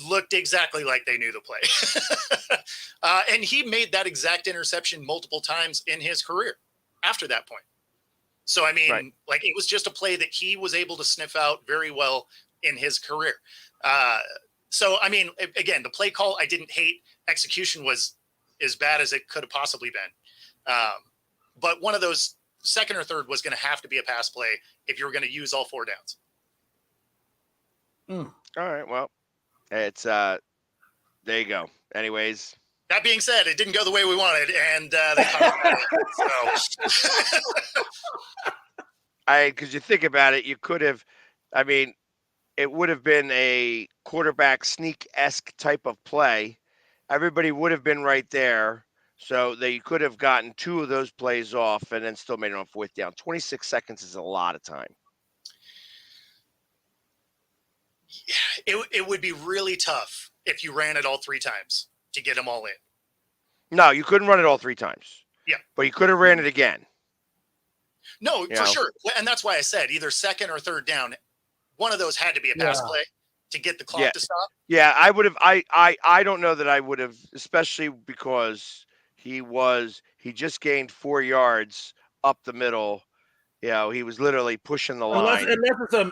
looked exactly like they knew the play. And he made that exact interception multiple times in his career after that point. So, it was just a play that he was able to sniff out very well in his career. Again, the play call I didn't hate. Execution was as bad as it could have possibly been. But one of those, second or third, was going to have to be a pass play if you were going to use all 4 downs. All right, well, it's there you go. Anyways, that being said, it didn't go the way we wanted, and they talked about it. So, because you think about it, you could have. It would have been a quarterback sneak-esque type of play. Everybody would have been right there, so they could have gotten 2 of those plays off and then still made it on 4th down. 26 seconds is a lot of time. It would be really tough if you ran it all 3 times to get them all in. No, you couldn't run it all 3 times. Yeah. But you could have ran it again. No, for sure. And that's why I said either second or third down, one of those had to be a pass play to get the clock to stop. Yeah, I would have. I don't know that I would have, especially because he just gained 4 yards up the middle. He was literally pushing the line.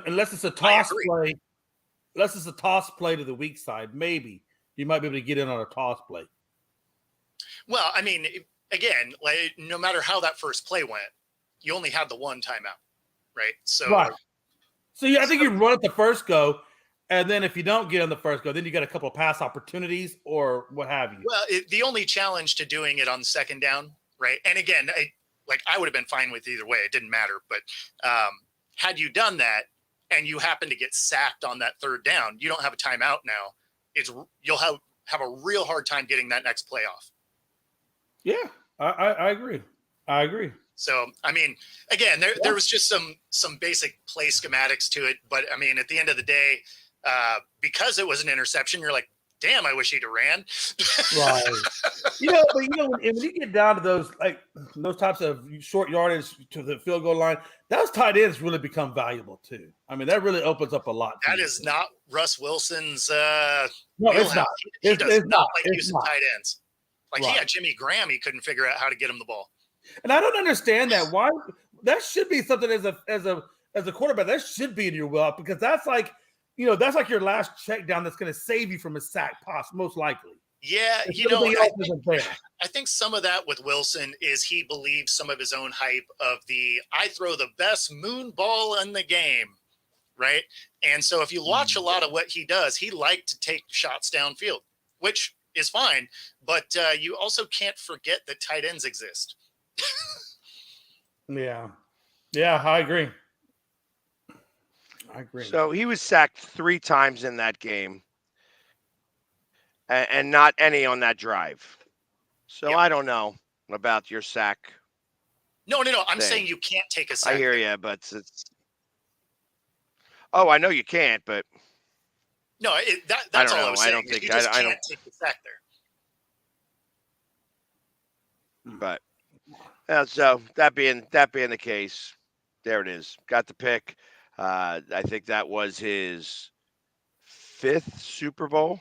Unless it's a toss play. Unless it's a toss play to the weak side, maybe you might be able to get in on a toss play. Well, again, no matter how that first play went, you only had the one timeout, right? So, right. So I think you run it the first go, And then if you don't get on the first go, then you got a couple of pass opportunities or what have you. Well, the only challenge to doing it on second down, right? And again, I would have been fine with either way. It didn't matter. But had you done that and you happen to get sacked on that third down, you don't have a timeout now. You'll have a real hard time getting that next playoff. Yeah, I agree. I agree. So, I mean, again, there was just some basic play schematics to it. But, I mean, at the end of the day, because it was an interception, you're like, damn, I wish he'd have ran. Right. When you get down to those types of short yardage to the field goal line, those tight ends really become valuable too. I mean, that really opens up a lot. That is not Russ Wilson's. No, it's not. He does it's not not. like using tight ends. Like Right. he had Jimmy Graham, he couldn't figure out how to get him the ball. And I don't understand that. Why that should be something as a quarterback that should be in your will, because that's like your last check down that's going to save you from a sack, most likely. Yeah, I think some of that with Wilson is he believes some of his own hype of I throw the best moon ball in the game, right? And so if you watch a lot of what he does, he liked to take shots downfield, which is fine, but you also can't forget that tight ends exist. Yeah, I agree. So he was sacked 3 times in that game, and not any on that drive. So Yep. I don't know about your sack. No. I'm thing. saying you can't take a sack. I hear you, but it's. Oh, I know you can't, but No, that's I don't all I know. was I saying. don't think- You just I don't- can't take the sack there. But so that being the case, there it is. Got the pick. I think that was his 5th Super Bowl,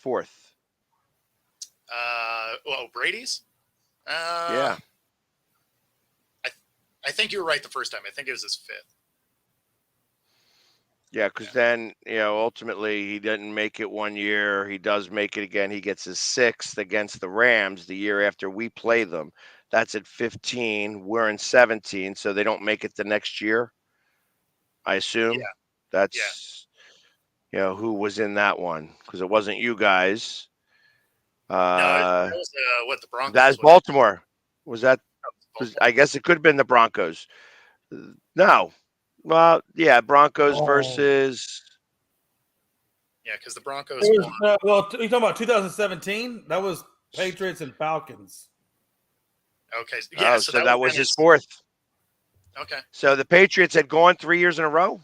4th. Brady's. Yeah. I think you were right the first time. I think it was his 5th. Yeah, because then, ultimately he didn't make it one year. He does make it again. He gets his 6th against the Rams the year after we play them. That's at 15. We're in 17, so they don't make it the next year, I assume. Yeah. That's, who was in that one, because it wasn't you guys. No, that was what the Broncos. That's was. Baltimore. Was that? I guess it could have been the Broncos. No. Well, yeah, Broncos versus. Yeah, because the Broncos. It was, you talking about 2017? That was Patriots and Falcons. Okay. Yeah. So that was his 4th. Okay. So the Patriots had gone 3 years in a row.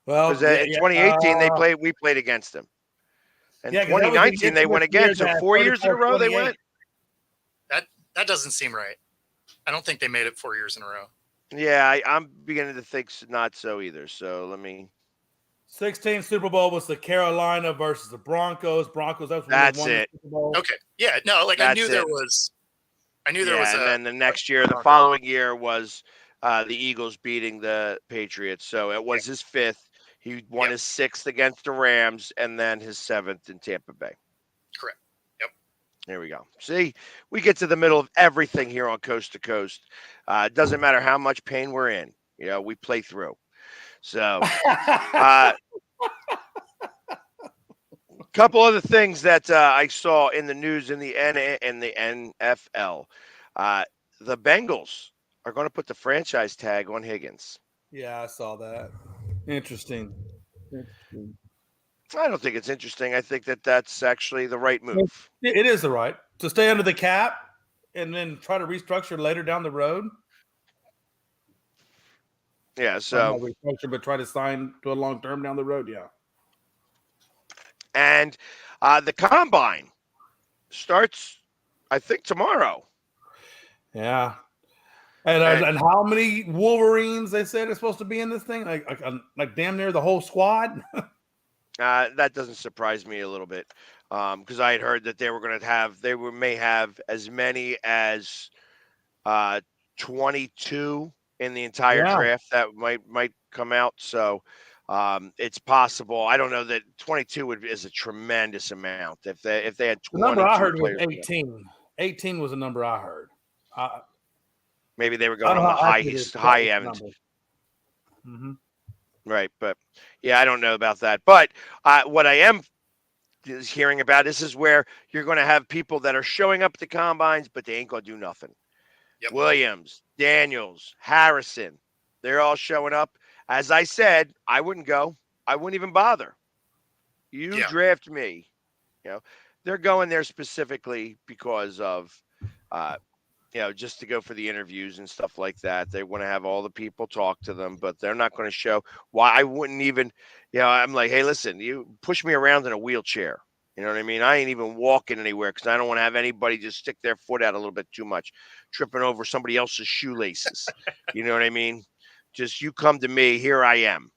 Well, Because in 2018 we played against them. In 2019 they went again. So 4 years in a row they went. That doesn't seem right. I don't think they made it 4 years in a row. Yeah, I'm beginning to think not so either. So let me. 16 Super Bowl was the Carolina versus the Broncos. That's it. The Super Bowl. Okay. Yeah. No. I knew there was. I knew there was. And then the next year, the following year was the Eagles beating the Patriots. So it was his 5th. He won his 6th against the Rams, and then his 7th in Tampa Bay. Correct. Yep. There we go. See, we get to the middle of everything here on Coast to Coast. It doesn't matter how much pain we're in. We play through. So, couple other things that I saw in the news in the NFL. The Bengals are going to put the franchise tag on Higgins. Yeah, I saw that. Interesting. I don't think it's interesting. I think that's actually the right move. It is the right to stay under the cap and then try to restructure later down the road. Yeah, so restructure, but try to sign to a long term down the road. Yeah, and the combine starts, I think, tomorrow. Yeah, and how many Wolverines they said are supposed to be in this thing? Like damn near the whole squad. That doesn't surprise me a little bit, because I had heard that they were going to have may have as many as 22 in the entire draft that might come out. So it's possible. I don't know that 22 is a tremendous amount. If they had 22 the number I heard was players, 18. 18 was the number I heard. maybe they were going on the high end. Mm-hmm. Right. But yeah, I don't know about that. But what I am is hearing about this is where you're going to have people that are showing up at the combines, but they ain't going to do nothing. Yep. Williams, Daniels, Harrison, they're all showing up. As I said, I wouldn't go. I wouldn't even bother. You Yeah. draft me. You know, they're going there specifically because of, just to go for the interviews and stuff like that. They want to have all the people talk to them, but they're not going to show why I wouldn't even, I'm like, hey, listen, you push me around in a wheelchair. You know what I mean? I ain't even walking anywhere because I don't want to have anybody just stick their foot out a little bit too much, tripping over somebody else's shoelaces. You know what I mean? Just you come to me, here I am.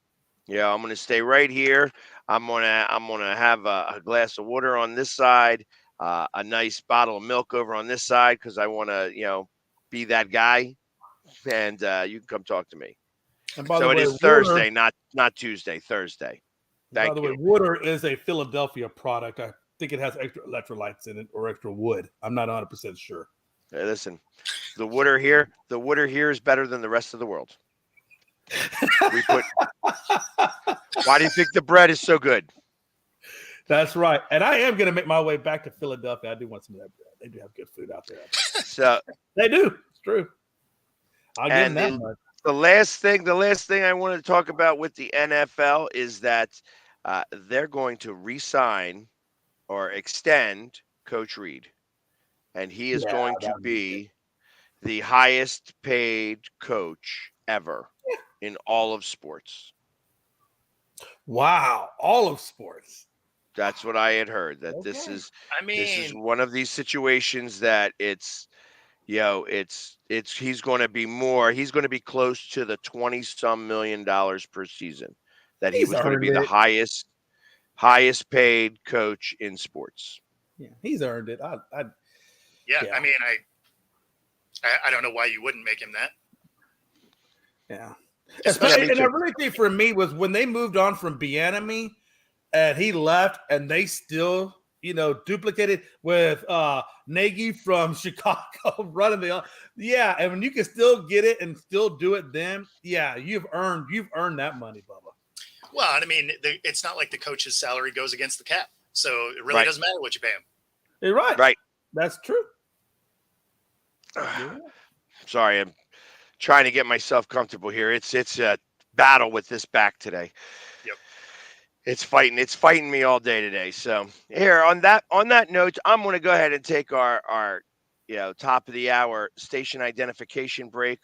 Yeah, I'm gonna stay right here. I'm gonna have a glass of water on this side, a nice bottle of milk over on this side because I want to, be that guy. And you can come talk to me. And by So the it way, is Thursday, not Tuesday. Thursday. By the way, you. water is a Philadelphia product. I think it has extra electrolytes in it or extra wood. I'm not 100% sure. Hey, listen, the water here is better than the rest of the world. Why do you think the bread is so good? That's right. And I am going to make my way back to Philadelphia. I do want some of that bread. They do have good food out there. So they do. It's true. I'll give them that and much. the last thing I want to talk about with the NFL is that they're going to re-sign or extend Coach Reed, and he is going to be the highest paid coach ever in all of sports. Wow, all of sports. That's what I had heard. That this is one of these situations that it's he's going to be close to the 20-some million dollars per season that he was going to be the highest paid coach in sports. Yeah, he's earned it. I mean, I don't know why you wouldn't make him that. Yeah. And I really think for me was when they moved on from Bieniemy and he left and they still, duplicated with Nagy from Chicago running the and when you can still get it and still do it then, you've earned that money, Bubba. Well, I mean, it's not like the coach's salary goes against the cap. So it really doesn't matter what you pay him. You're right. Right. That's true. Sorry, I'm trying to get myself comfortable here. It's a battle with this back today. Yep. It's fighting me all day today. So here on that note, I'm going to go ahead and take our top of the hour station identification break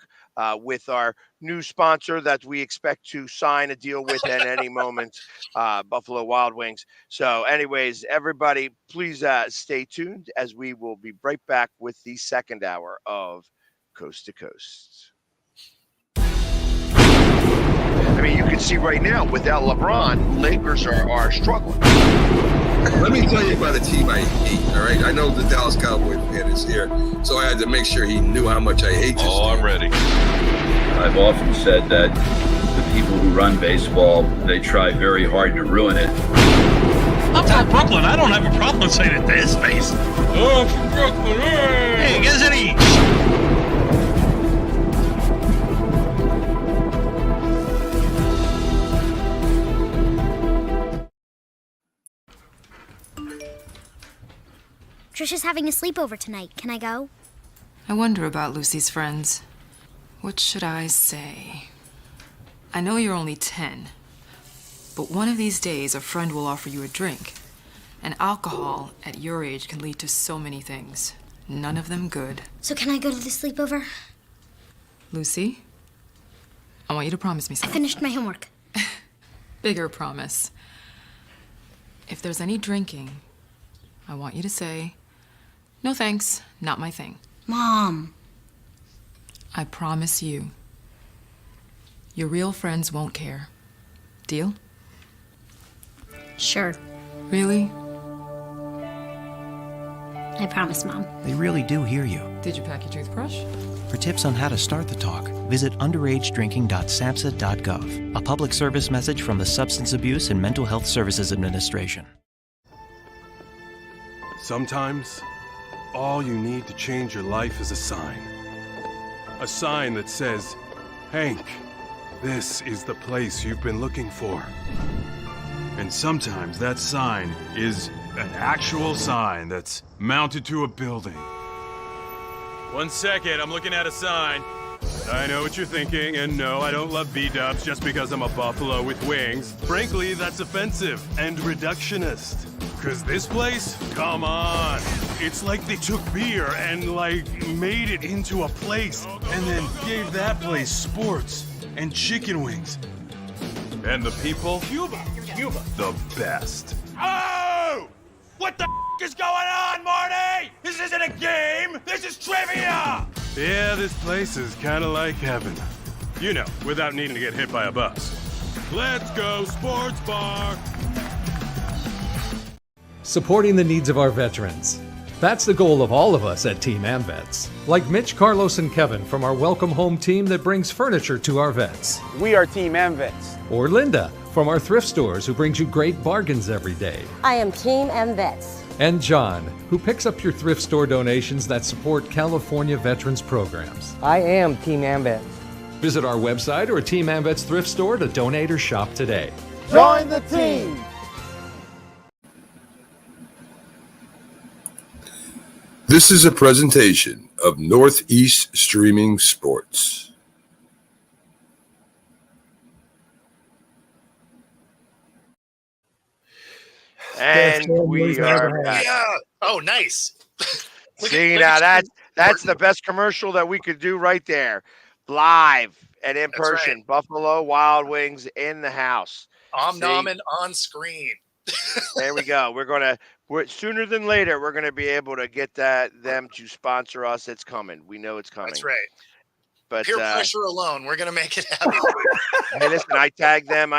with our new sponsor that we expect to sign a deal with at any moment, Buffalo Wild Wings. So anyways, everybody, please stay tuned as we will be right back with the second hour of Coast to Coast. I mean, you can see right now, without LeBron, Lakers are struggling. Let me tell you about a team I hate, all right? I know the Dallas Cowboy fan is here, so I had to make sure he knew how much I hate this team. I'm ready. I've often said that the people who run baseball, they try very hard to ruin it. I'm from Brooklyn. I don't have a problem saying it to his face. Oh, I'm from Brooklyn. Hey, get us any. Trisha's having a sleepover tonight. Can I go? I wonder about Lucy's friends. What should I say? I know you're only 10, but one of these days a friend will offer you a drink. And alcohol at your age can lead to so many things. None of them good. So can I go to the sleepover? Lucy, I want you to promise me I something. finished my homework. Bigger promise. If there's any drinking, I want you to say, "No thanks, not my thing." Mom. I promise you. Your real friends won't care. Deal? Sure. Really? I promise, Mom. They really do hear you. Did you pack your toothbrush? For tips on how to start the talk, visit underagedrinking.samhsa.gov. A public service message from the Substance Abuse and Mental Health Services Administration. Sometimes, all you need to change your life is a sign. A sign that says, "Hank, This is the place you've been looking for. And sometimes that sign is an actual sign that's mounted to a building. 1 second, I'm looking at a sign. I know what you're thinking, and no, I don't love B-dubs just because I'm a buffalo with wings. Frankly, that's offensive and reductionist. Cause this place, come on. It's like they took beer and made it into a place and then gave that place sports and chicken wings. And the people, Cuba, the best. Oh! What the is going on, Marty? This isn't a game. This is trivia. Yeah, this place is kind of like heaven. You know, without needing to get hit by a bus. Let's go, sports bar. Supporting the needs of our veterans. That's the goal of all of us at Team AmVets. Like Mitch, Carlos, and Kevin from our Welcome Home team that brings furniture to our vets. We are Team AmVets. Or Linda from our thrift stores who brings you great bargains every day. I am Team AmVets. And John, who picks up your thrift store donations that support California veterans programs. I am Team AmVets. Visit our website or a Team AmVets thrift store to donate or shop today. Join the team! This is a presentation of Northeast Streaming Sports. And we are back. Yeah. Oh, nice. See, now that's the best commercial that we could do right there. Live and in person. Right. Buffalo Wild Wings in the house. Omnomen on screen. There we go. We're sooner than later, we're gonna be able to get them to sponsor us. It's coming. We know it's coming. That's right. But peer pressure alone, we're gonna make it happen. Hey, listen, I tag them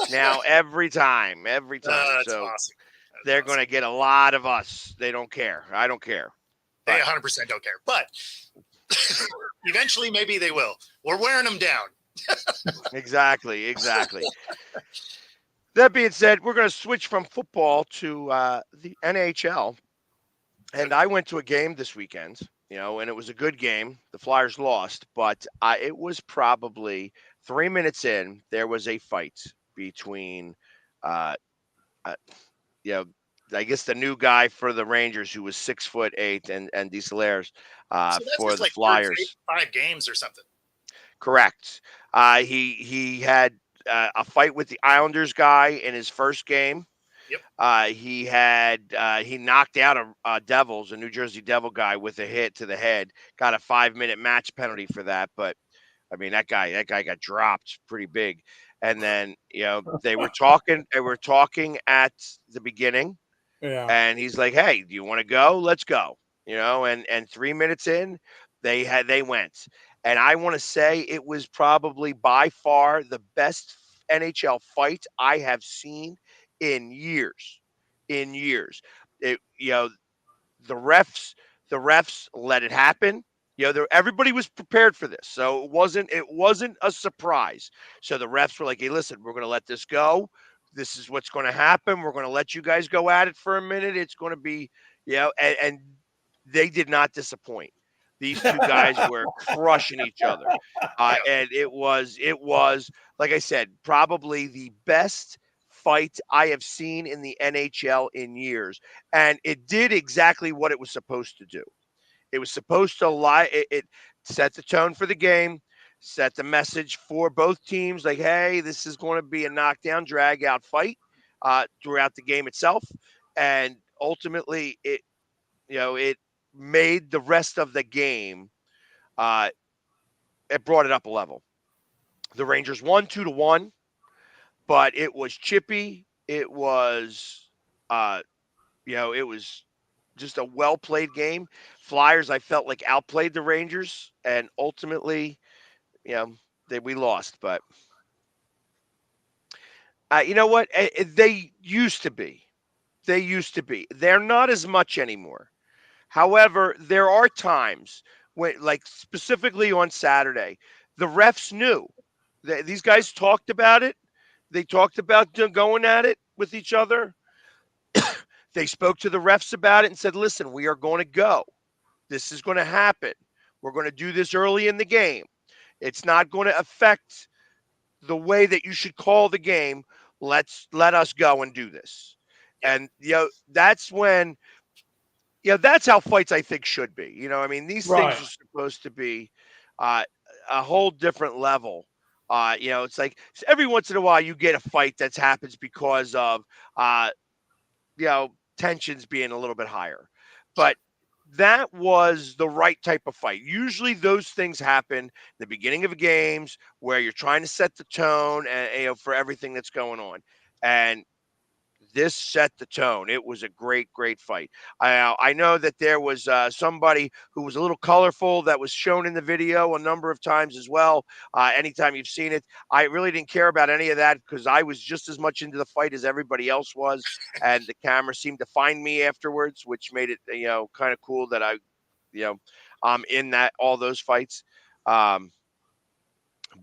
now every time. That's so awesome. They're gonna get a lot of us. They don't care. I don't care. They 100% don't care. But eventually, maybe they will. We're wearing them down. Exactly. That being said, we're going to switch from football to the NHL. And I went to a game this weekend, and it was a good game. The Flyers lost, but it was probably 3 minutes in. There was a fight between, I guess the new guy for the Rangers who was 6'8" and DeSalairs for the Flyers. 5 games or something. Correct. He had a fight with the Islanders guy in his first game. Yep. He knocked out a New Jersey Devil guy with a hit to the head. Got a 5-minute match penalty for that. But I mean, that guy got dropped pretty big. And then they were talking at the beginning. Yeah. And he's like, "Hey, do you want to go? Let's go." And 3 minutes in, they went. And I want to say it was probably by far the best NHL fight I have seen in years. The refs let it happen. Everybody was prepared for this, so it wasn't a surprise. So the refs were like, "Hey, listen, we're going to let this go. This is what's going to happen. We're going to let you guys go at it for a minute. It's going to be, and they did not disappoint. These two guys were crushing each other. And it was, like I said, probably the best fight I have seen in the NHL in years. And it did exactly what it was supposed to do. It was supposed to it set the tone for the game, set the message for both teams. Like, hey, this is going to be a knockdown, drag out fight throughout the game itself. And ultimately it made the rest of the game, it brought it up a level. The Rangers won 2-1, but it was chippy. It was, it was just a well-played game. Flyers, I felt like outplayed the Rangers, and ultimately, we lost. But you know what? They used to be. They're not as much anymore. However, there are times when, like specifically on Saturday, the refs knew. These guys talked about it. They talked about going at it with each other. They spoke to the refs about it and said, "Listen, we are going to go. This is going to happen. We're going to do this early in the game. It's not going to affect the way that you should call the game. Let us go and do this. And that's when that's how fights I think should be. I mean, these things Right. are supposed to be uh, a whole different level. It's like every once in a while you get a fight that happens because of uh, tensions being a little bit higher. But that was the right type of fight. Usually those things happen in the beginning of games where you're trying to set the tone and for everything that's going on. And this set the tone. It was a great, great fight. I know that there was somebody who was a little colorful that was shown in the video a number of times as well. Anytime you've seen it, I really didn't care about any of that because I was just as much into the fight as everybody else was, and the camera seemed to find me afterwards, which made it kind of cool that I'm in that all those fights. Um,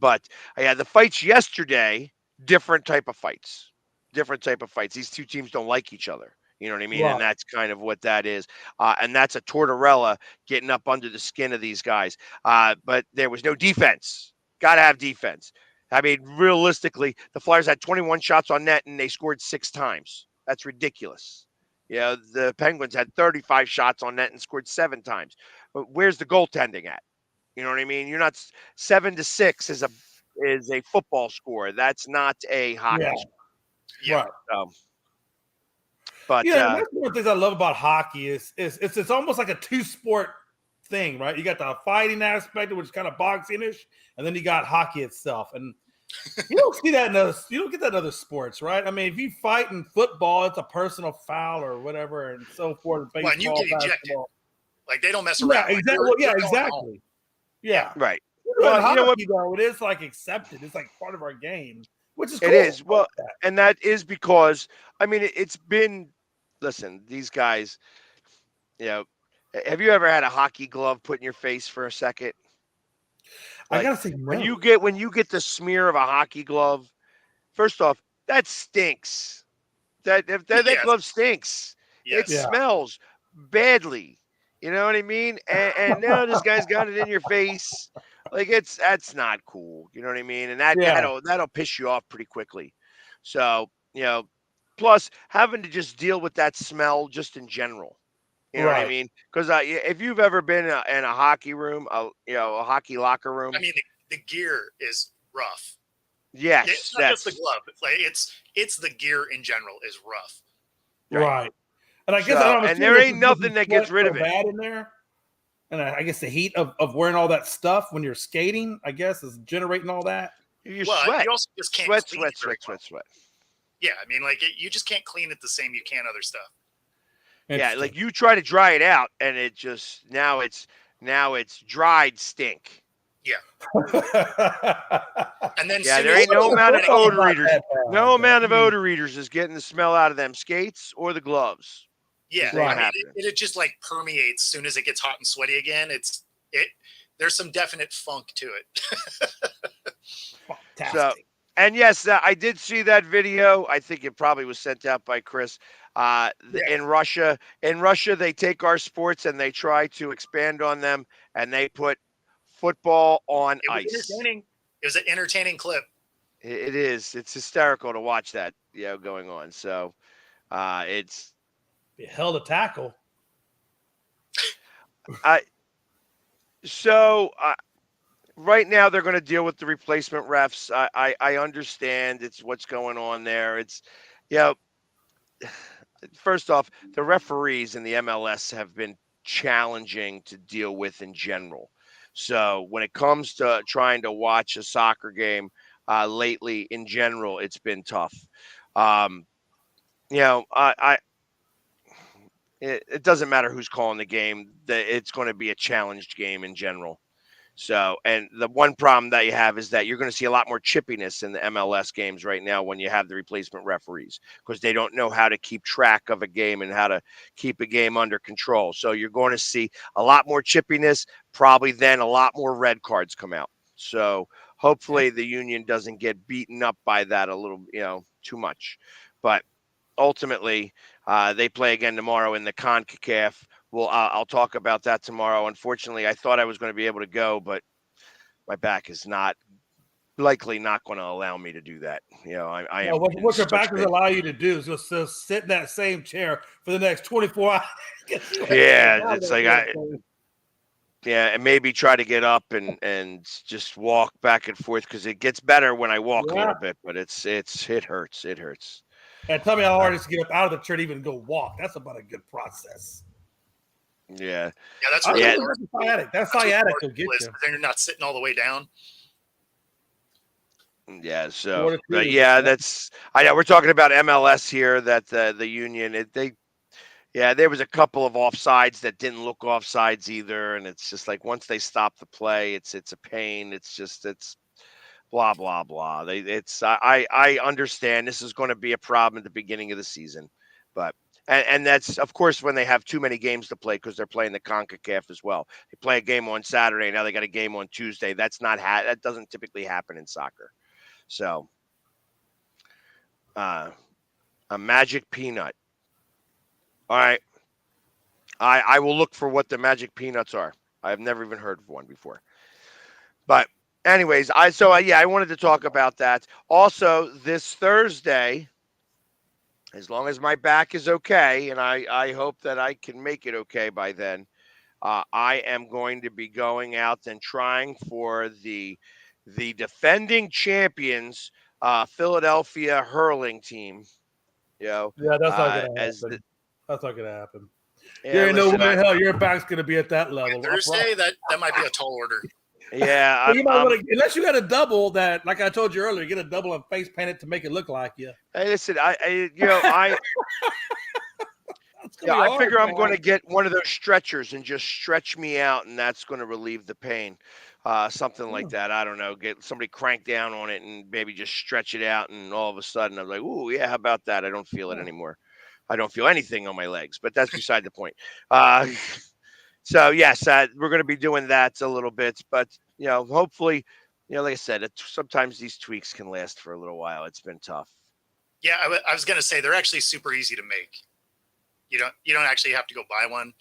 but yeah, the fights yesterday, different type of fights. Different type of fights. These two teams don't like each other. You know what I mean? And Right. that's kind of what that is. And that's a Tortorella getting up under the skin of these guys. But there was no defense. Got to have defense. I mean, realistically, the Flyers had 21 shots on net and they scored 6 times. That's ridiculous. The Penguins had 35 shots on net and scored 7 times. But where's the goaltending at? You know what I mean? You're not 7-6 is a football score. That's not a hockey Yeah. score. Right. But and that's one of the things I love about hockey is it's almost like a 2-sport thing, right? You got the fighting aspect, which is kind of boxing-ish, and then you got hockey itself. And you don't see that you don't get that in other sports, right? I mean, if you fight in football, it's a personal foul or whatever, and so forth. Baseball, well, and you get ejected. basketball. Like they don't mess around. Yeah, exactly. Like, yeah, exactly. Yeah, right. Well, Well, hockey, you know what? though, it is like accepted. It's like part of our game, which is cool. It is. Well, and that is because I mean it's been. Listen, these guys. Have you ever had a hockey glove put in your face for a second? I gotta say, no. when you get the smear of a hockey glove, first off, that stinks. That glove stinks. Yes. It smells badly. You know what I mean? And now this guy's got it in your face. Like that's not cool. You know what I mean? And that'll piss you off pretty quickly. So, plus having to just deal with that smell just in general. You know what I mean? Because if you've ever been in a hockey room, a hockey locker room. I mean, the gear is rough. Yes, it's not just the glove. It's like it's the gear in general is rough. Right. And I guess I don't. And there ain't nothing that gets rid of it. Bad in there. And I guess the heat of wearing all that stuff when you're skating, I guess, is generating all that. You sweat. You also just can't sweat. Yeah, I mean, like you just can't clean it the same you can other stuff. Yeah, like you try to dry it out, and it just now it's dried stink. Yeah. And then there ain't no amount of odor readers. No amount of odor readers is getting the smell out of them skates or the gloves. Yeah, I mean, it just like permeates as soon as it gets hot and sweaty again. There's some definite funk to it. So, and yes, I did see that video. I think it probably was sent out by Chris. In Russia, they take our sports and they try to expand on them, and they put football on ice. It was an entertaining clip. It is. It's hysterical to watch that, going on. So, it's. They held a tackle. Right now they're going to deal with the replacement refs. I understand it's what's going on there. It's, first off, the referees in the MLS have been challenging to deal with in general. So when it comes to trying to watch a soccer game lately, in general, it's been tough. It doesn't matter who's calling the game. It's going to be a challenged game in general. So, and the one problem that you have is that you're going to see a lot more chippiness in the MLS games right now when you have the replacement referees, because they don't know how to keep track of a game and how to keep a game under control. So you're going to see a lot more chippiness, probably then a lot more red cards come out. So hopefully the Union doesn't get beaten up by that a little, too much. But ultimately, they play again tomorrow in the CONCACAF. Well, I'll talk about that tomorrow. Unfortunately, I thought I was going to be able to go, but my back is not likely not going to allow me to do that. I am. What in your such backers pain. allow you to do is just sit in that same chair for the next 24 hours. Yeah, it's like and maybe try to get up and just walk back and forth because it gets better when I walk a little bit, but it hurts. It hurts. And tell me how hard it is to get up out of the chair to even go walk. That's about a good process. Yeah. Yeah, that's really hard. Sciatic. That sciatic will get you. Then you're not sitting all the way down. Yeah. So, but yeah, I know we're talking about MLS here. That the union there was a couple of offsides that didn't look offsides either, and it's just like once they stop the play, it's a pain. It's blah blah blah. I understand this is going to be a problem at the beginning of the season, but and that's of course when they have too many games to play because they're playing the CONCACAF as well. They play a game on Saturday, now they got a game on Tuesday. That doesn't typically happen in soccer. So, a magic peanut. All right. I will look for what the magic peanuts are. I've never even heard of one before. But anyways, I wanted to talk about that. Also, this Thursday, as long as my back is okay, and I hope that I can make it okay by then, I am going to be going out and trying for the defending champions, Philadelphia hurling team. Yeah, that's not gonna happen. That's not gonna happen. Yeah, no way in hell your back's gonna be at that level. Thursday, that might be a tall order. Yeah, unless you got a double that, like I told you earlier, get a double and face paint it to make it look like you. Hey, listen, I figure I'm going to get one of those stretchers and just stretch me out, and that's going to relieve the pain. Something like that. I don't know. Get somebody crank down on it and maybe just stretch it out, and all of a sudden I'm like, ooh, yeah, how about that? I don't feel it anymore. I don't feel anything on my legs, but that's beside the point. So yes, we're going to be doing that a little bit, but hopefully, like I said, sometimes these tweaks can last for a little while. It's been tough. Yeah, I was going to say they're actually super easy to make. You don't actually have to go buy one.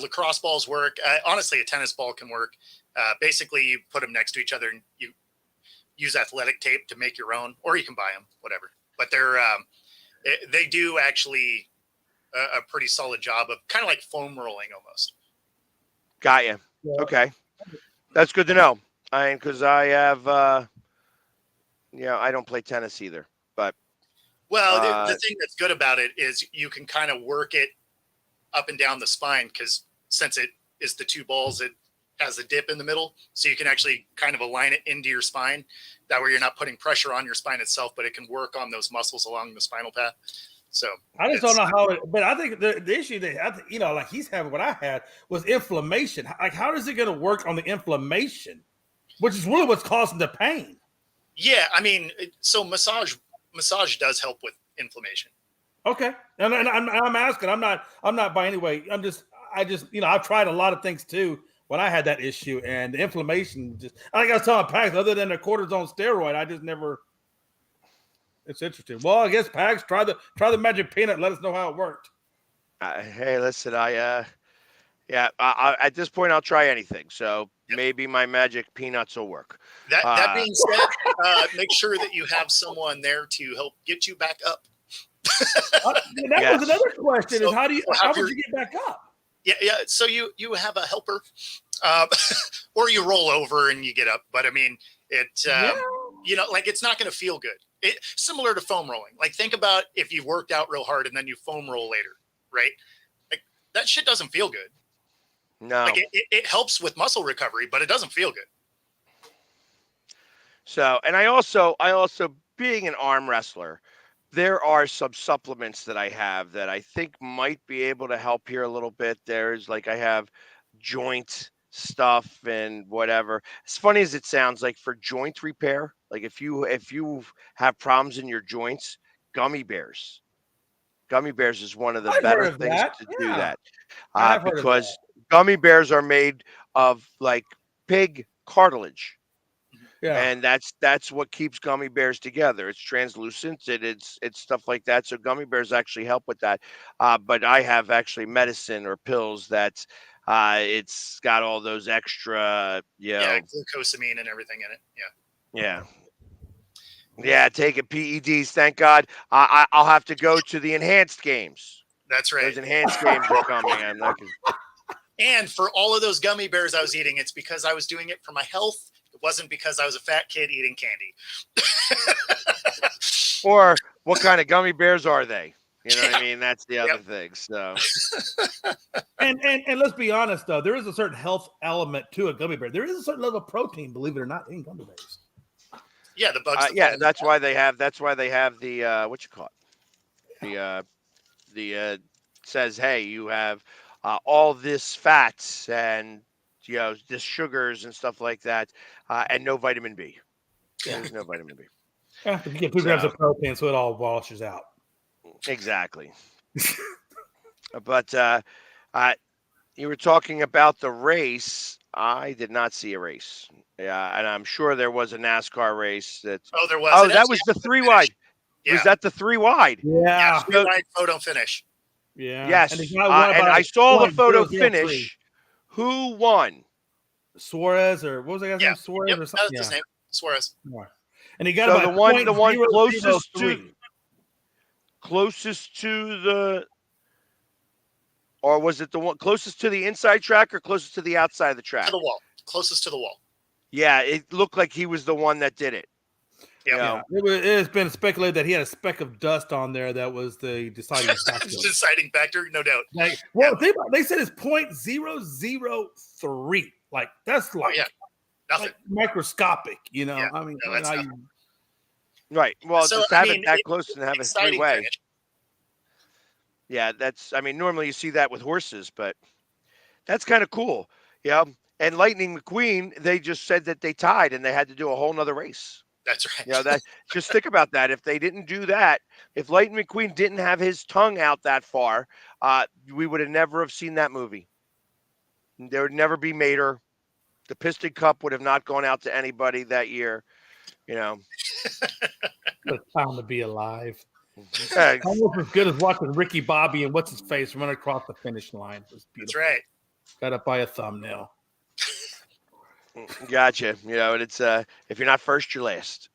Lacrosse balls work. Honestly, a tennis ball can work. Basically, you put them next to each other and you use athletic tape to make your own, or you can buy them, whatever. But they do actually a pretty solid job of kind of like foam rolling almost. Got you. Yeah. Okay. That's good to know. Because I have, I don't play tennis either, but. Well, the thing that's good about it is you can kind of work it up and down the spine because since it is the two balls, it has a dip in the middle. So you can actually kind of align it into your spine. That way you're not putting pressure on your spine itself, but it can work on those muscles along the spinal path. So I just don't know how but I think the issue like he's having, what I had was inflammation. Like, how is it going to work on the inflammation, which is really what's causing the pain? Yeah. I mean, so massage does help with inflammation. Okay. And I'm asking, I'm not by any way. I just, I've tried a lot of things too when I had that issue, and the inflammation I was telling Pax, other than the cortisone steroid, I just never. It's interesting. Well, I guess Pax, try the magic peanut. Let us know how it worked. Hey, listen, I at this point I'll try anything. So maybe my magic peanuts will work. That being said, make sure that you have someone there to help get you back up. That was another question: is how would you get back up? Yeah. So you have a helper, or you roll over and you get up. But I mean, it's not going to feel good. Similar to foam rolling. Like, think about if you've worked out real hard and then you foam roll later, right? Like, that shit doesn't feel good. No. Like, it helps with muscle recovery, but it doesn't feel good. So, and I also being an arm wrestler, there are some supplements that I have that I think might be able to help here a little bit. There's I have joint stuff and whatever. As funny as it sounds, like for joint repair, like if you have problems in your joints, gummy bears is one of the better things to do that. Because gummy bears are made of like pig cartilage. Yeah. And that's what keeps gummy bears together. It's translucent. It's stuff like that. So gummy bears actually help with that. But I have actually medicine or pills that it's got all those extra, glucosamine and everything in it. Yeah. Yeah. Yeah, taking PEDs. Thank God. I'll have to go to the enhanced games. That's right. Those enhanced games are coming. I'm not. And for all of those gummy bears I was eating, it's because I was doing it for my health. It wasn't because I was a fat kid eating candy. Or what kind of gummy bears are they? You know what I mean? That's the other thing. So, and let's be honest though, there is a certain health element to a gummy bear. There is a certain level of protein, believe it or not, in gummy bears. Yeah, the bugs. Yeah, that's why they have. That's why they have the what you call it? The says, hey, you have all this fats and this sugars and stuff like that, and no vitamin B. Yeah. There's no vitamin B. Yeah, you get 2 grams of protein, so it all washes out. Exactly. But you were talking about the race. I did not see a race. Yeah, and I'm sure there was a NASCAR race. There was. Oh, that was the 3 wide. Yeah. Was that the 3 wide? Yeah. 3 wide photo finish. Yeah. Yes. And I saw the photo finish. Who won? Suarez, or what was that guy's name? Suarez or something? That was his name. Suarez. And he got about the one closest to the, or was it the one closest to the inside track or closest to the outside of the track? To the wall. Closest to the wall. Yeah, it looked like he was the one that did it. Yeah. It has been speculated that he had a speck of dust on there that was the deciding factor. Deciding factor, no doubt. They said it's 0.003. Like that's like, nothing. Like microscopic, Yeah. I mean, right. Well, so, just have it that close and have a 3-way. Finish. Yeah, normally you see that with horses, but that's kind of cool. Yeah. And Lightning McQueen, they just said that they tied and they had to do a whole nother race. That's right. Just think about that. If they didn't do that, if Lightning McQueen didn't have his tongue out that far, we would have never have seen that movie. There would never be Mater. The Piston Cup would have not gone out to anybody that year. What a time to be alive. Almost as good as watching Ricky Bobby and what's his face run across the finish line. It was beautiful. That's right. Got up by a thumbnail. Gotcha. And it's if you're not first, you're last.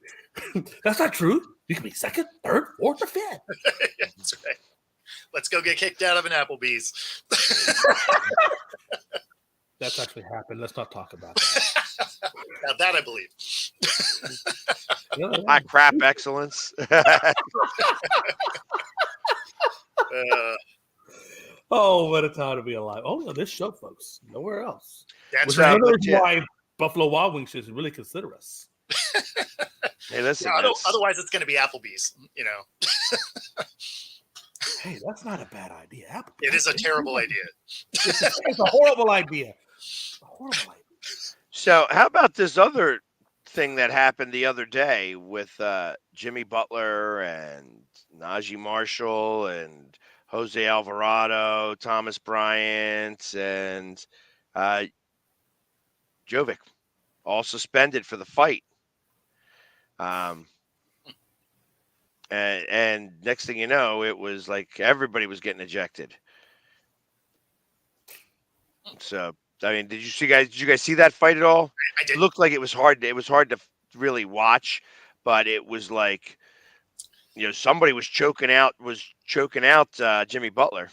That's not true. You can be second, third, fourth, or fifth. That's right. Let's go get kicked out of an Applebee's. That's actually happened. Let's not talk about that. Now that I believe. Crap excellence. What a time to be alive. Oh, no, this show, folks. Nowhere else. That's right. Why Buffalo Wild Wings should really consider us. Hey, listen. Otherwise, it's going to be Applebee's, Hey, that's not a bad idea. Applebee's. It is a terrible idea. It's a horrible idea. So, how about this other thing that happened the other day with Jimmy Butler and Najee Marshall and Jose Alvarado, Thomas Bryant, and Jovic, all suspended for the fight. And next thing you know, it was like everybody was getting ejected. So, I mean, did you guys see that fight at all? I did. It looked like it was hard. It was hard to really watch, but it was like, somebody was choking out Jimmy Butler.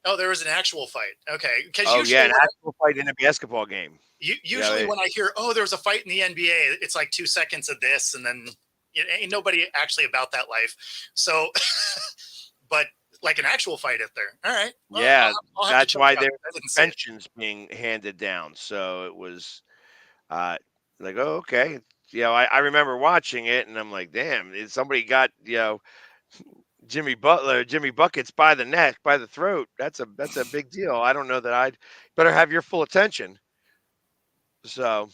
Oh, there was an actual fight. Okay. An actual fight in a basketball game. Usually when I hear, there was a fight in the NBA, it's like 2 seconds of this, and then ain't nobody actually about that life. So, but like an actual fight out there. All right. Well, that's why there were suspensions being handed down. So it was like, oh, okay. I remember watching it, and I'm like, damn, somebody got, Jimmy Buckets by the neck, by the throat. That's a big deal. I don't know that I'd better have your full attention. So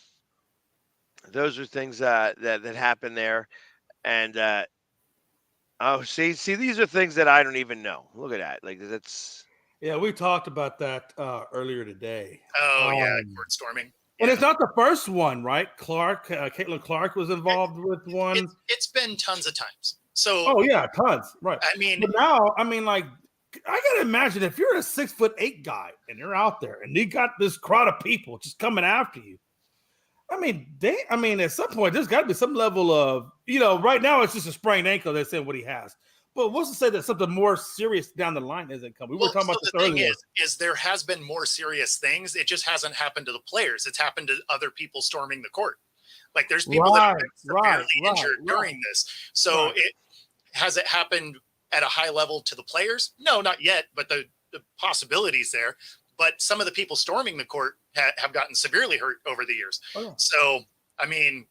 those are things that happen there. And see, these are things that I don't even know. Look at that. Like that's. Yeah, we talked about that earlier today. Oh yeah, court storming. And it's not the first one, right? Caitlin Clark was involved with one. It's been tons of times. So. Oh yeah, tons. Right. I mean, but now, like, I gotta imagine if you're a 6'8" guy and you're out there and you got this crowd of people just coming after you. I mean, at some point, there's got to be some level of, right now it's just a sprained ankle. That's saying what he has. But what's to say that something more serious down the line isn't coming? We were talking about this the thing earlier. is there has been more serious things. It just hasn't happened to the players. It's happened to other people storming the court. Like there's people that have been severely injured during this. So has it happened at a high level to the players? No, not yet. But the possibilities there. But some of the people storming the court have gotten severely hurt over the years. Oh, yeah. So, I mean,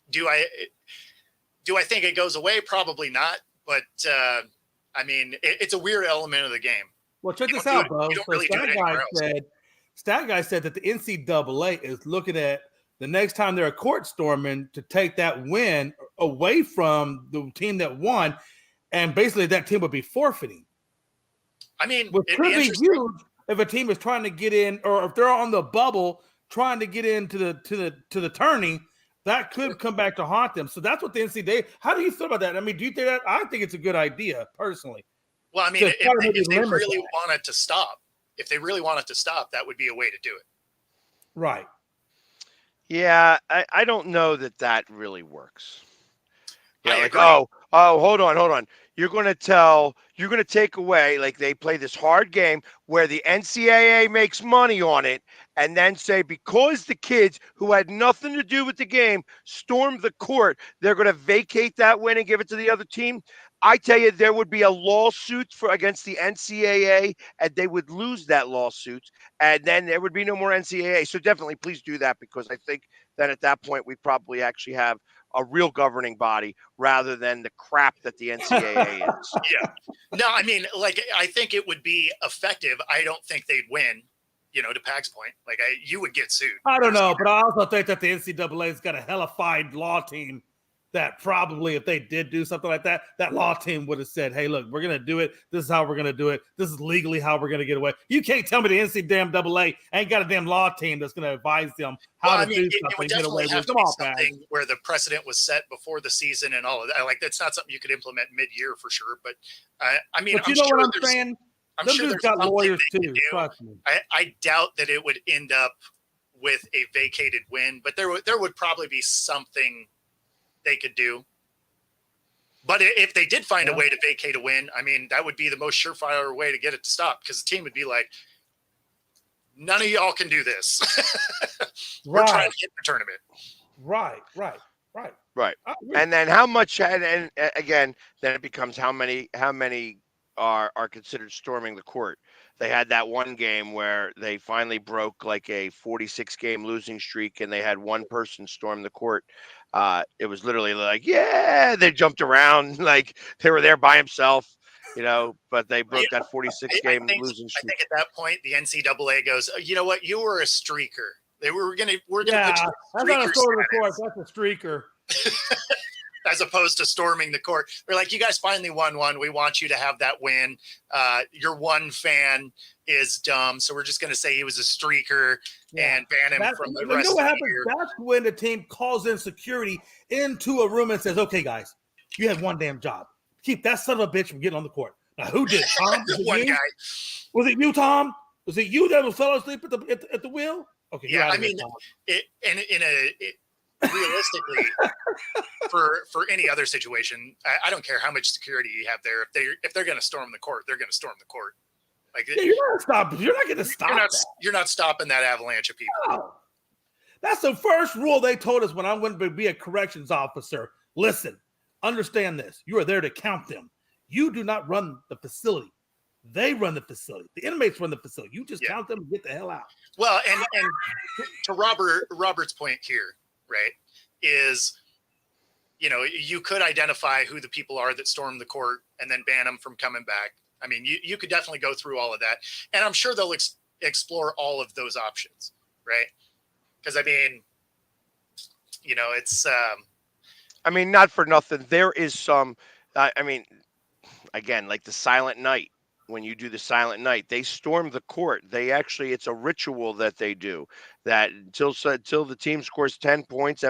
do I think it goes away? Probably not. But, I mean, it's a weird element of the game. Well, check this out, bro. So Stat Guy said that the NCAA is looking at the next time they're a court storming to take that win away from the team that won, and basically that team would be forfeiting. I mean, which could be huge if a team is trying to get in, or if they're on the bubble trying to get into the tourney, that could come back to haunt them. So that's what the NCAA. How do you feel about that? I mean, do you think that? I think it's a good idea personally. Well, I mean, if they really want it to stop, that would be a way to do it. Right. Yeah, I don't know that really works. Yeah, like, hold on. You're going to take away, like they play this hard game where the NCAA makes money on it, and then say because the kids who had nothing to do with the game stormed the court, they're going to vacate that win and give it to the other team. I tell you, there would be a lawsuit against the NCAA, and they would lose that lawsuit, and then there would be no more NCAA. So definitely, please do that, because I think that at that point we'd probably actually have a real governing body rather than the crap that the NCAA is. Yeah. No, I mean, like, I think it would be effective. I don't think they'd win, to Pac's point. Like, you would get sued. I don't know, but I also think that the NCAA's got a hellified law team that probably if they did do something like that, that law team would have said, hey, look, we're going to do it. This is how we're going to do it. This is legally how we're going to get away. You can't tell me the NCAA ain't got a damn law team that's going to advise them how to do something. It would definitely have to be something where the precedent was set before the season and all of that. Like, that's not something you could implement mid-year for sure. But, I mean, but you know what I'm saying? I'm sure there's got lawyers too. Trust me. I doubt that it would end up with a vacated win, but there would probably be something they could do. But if they did find a way to vacate a win, I mean, that would be the most surefire way to get it to stop, because the team would be like, none of y'all can do this. We're trying to get the tournament. Right. And then how much, and again, then it becomes how many are considered storming the court. They had that one game where they finally broke like a 46-game losing streak, and they had one person storm the court. It was literally like, yeah, they jumped around like they were there by himself, but they broke that 46-game losing streak. I think at that point, the NCAA goes, you know what? You were a streaker. We're gonna put you that's not a storm the court. That's a streaker. As opposed to storming the court. They're like, you guys finally won one. We want you to have that win. Your one fan is dumb, so we're just going to say he was a streaker and ban him from the rest of the year. That's when the team calls in security into a room and says, okay, guys, you have one damn job. Keep that son of a bitch from getting on the court. Now, who did it, Tom? Was it one you? Guy. Was it you, Tom? Was it you that fell asleep at the wheel? Okay, yeah, I mean, realistically, for any other situation, I don't care how much security you have there. If they're going to storm the court, they're going to storm the court. Like, you're not going to stop. You're not stopping that avalanche of people. No. That's the first rule they told us when I went to be a corrections officer. Listen, understand this. You are there to count them. You do not run the facility. They run the facility. The inmates run the facility. You just count them and get the hell out. Well, and to Robert's point here, right, is, you could identify who the people are that stormed the court and then ban them from coming back. I mean, you could definitely go through all of that. And I'm sure they'll explore all of those options, right? Because, I mean, it's... I mean, not for nothing. There is some, again, like the Silent Night. when you do the silent night. They storm the court. It's a ritual that they do that until the team scores 10 points,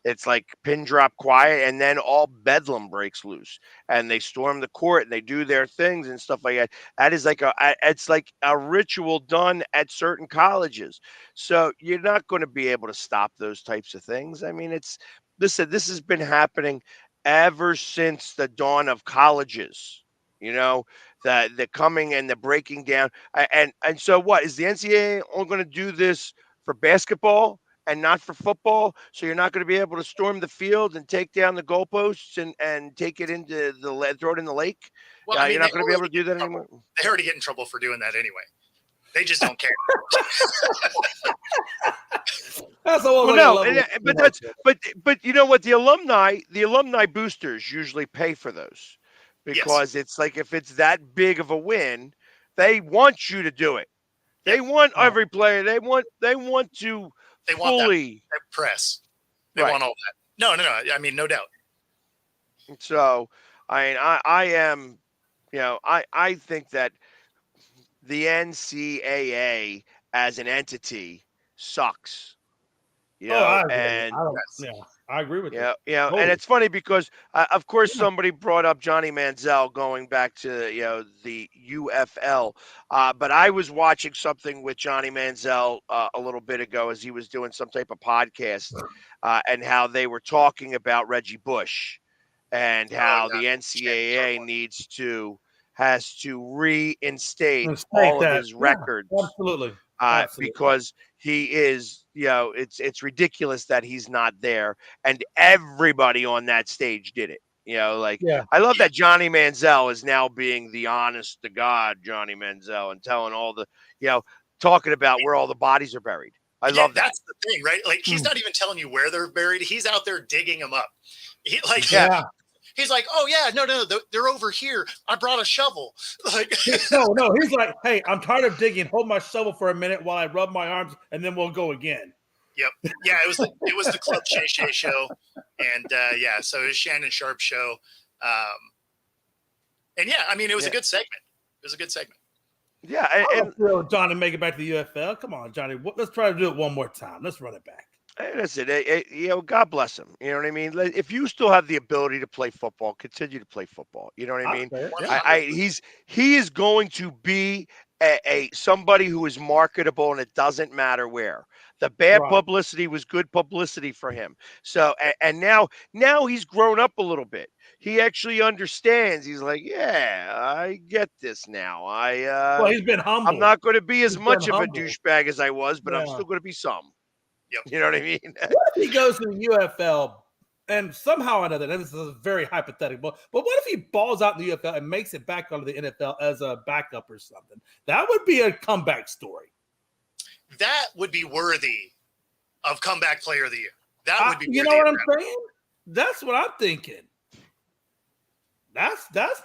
it's like pin drop quiet, and then all bedlam breaks loose, and they storm the court and they do their things and stuff like that. It's like a ritual done at certain colleges. So you're not going to be able to stop those types of things. I mean, listen, this has been happening ever since the dawn of colleges. The coming and the breaking down. And so what is the NCAA only going to do this for basketball and not for football? So you're not going to be able to storm the field and take down the goalposts and take it into throw it in the lake. Well, I mean, you're not going to be able to do that anymore. They already get in trouble for doing that anyway. They just don't care. That's but you know what? The alumni boosters usually pay for those because it's like if it's that big of a win, they want you to do it. They want every player. They want to fully that press. They want all that. No. I mean, no doubt. So I am, I think that the NCAA as an entity sucks. I agree with you. And it's funny because, of course, somebody brought up Johnny Manziel going back to the UFL, but I was watching something with Johnny Manziel a little bit ago as he was doing some type of podcast, and how they were talking about Reggie Bush and how the NCAA has to reinstate all of his records. Absolutely. Because he is, it's ridiculous that he's not there, and everybody on that stage did it. I love that Johnny Manziel is now being the honest to God Johnny Manziel and telling all the, talking about where all the bodies are buried. I love that. That's the thing, right? Like he's not even telling you where they're buried. He's out there digging them up. He's like, oh yeah, no, they're over here. I brought a shovel. Like, no. He's like, hey, I'm tired of digging. Hold my shovel for a minute while I rub my arms, and then we'll go again. Yep. Yeah, it was the Club Shay Shay show, and so it was Shannon Sharp's show, and I mean, it was a good segment. It was a good segment. Yeah, and Johnny, make it back to the UFL. Come on, Johnny. Let's try to do it one more time. Let's run it back. Hey, listen, God bless him. You know what I mean? If you still have the ability to play football, continue to play football. You know what I mean? He is going to be a somebody who is marketable, and it doesn't matter where. The bad publicity was good publicity for him. So, and now he's grown up a little bit. He actually understands. He's like, yeah, I get this now. He's been humble. I'm not going to be as much of a douchebag as I was, but I'm still going to be some. Yep. You know what I mean? What if he goes to the UFL and somehow or another, and this is very hypothetical, but what if he balls out in the UFL and makes it back onto the NFL as a backup or something? That would be a comeback story. That would be worthy of comeback player of the year. That would be you know what I'm saying? That's what I'm thinking. Those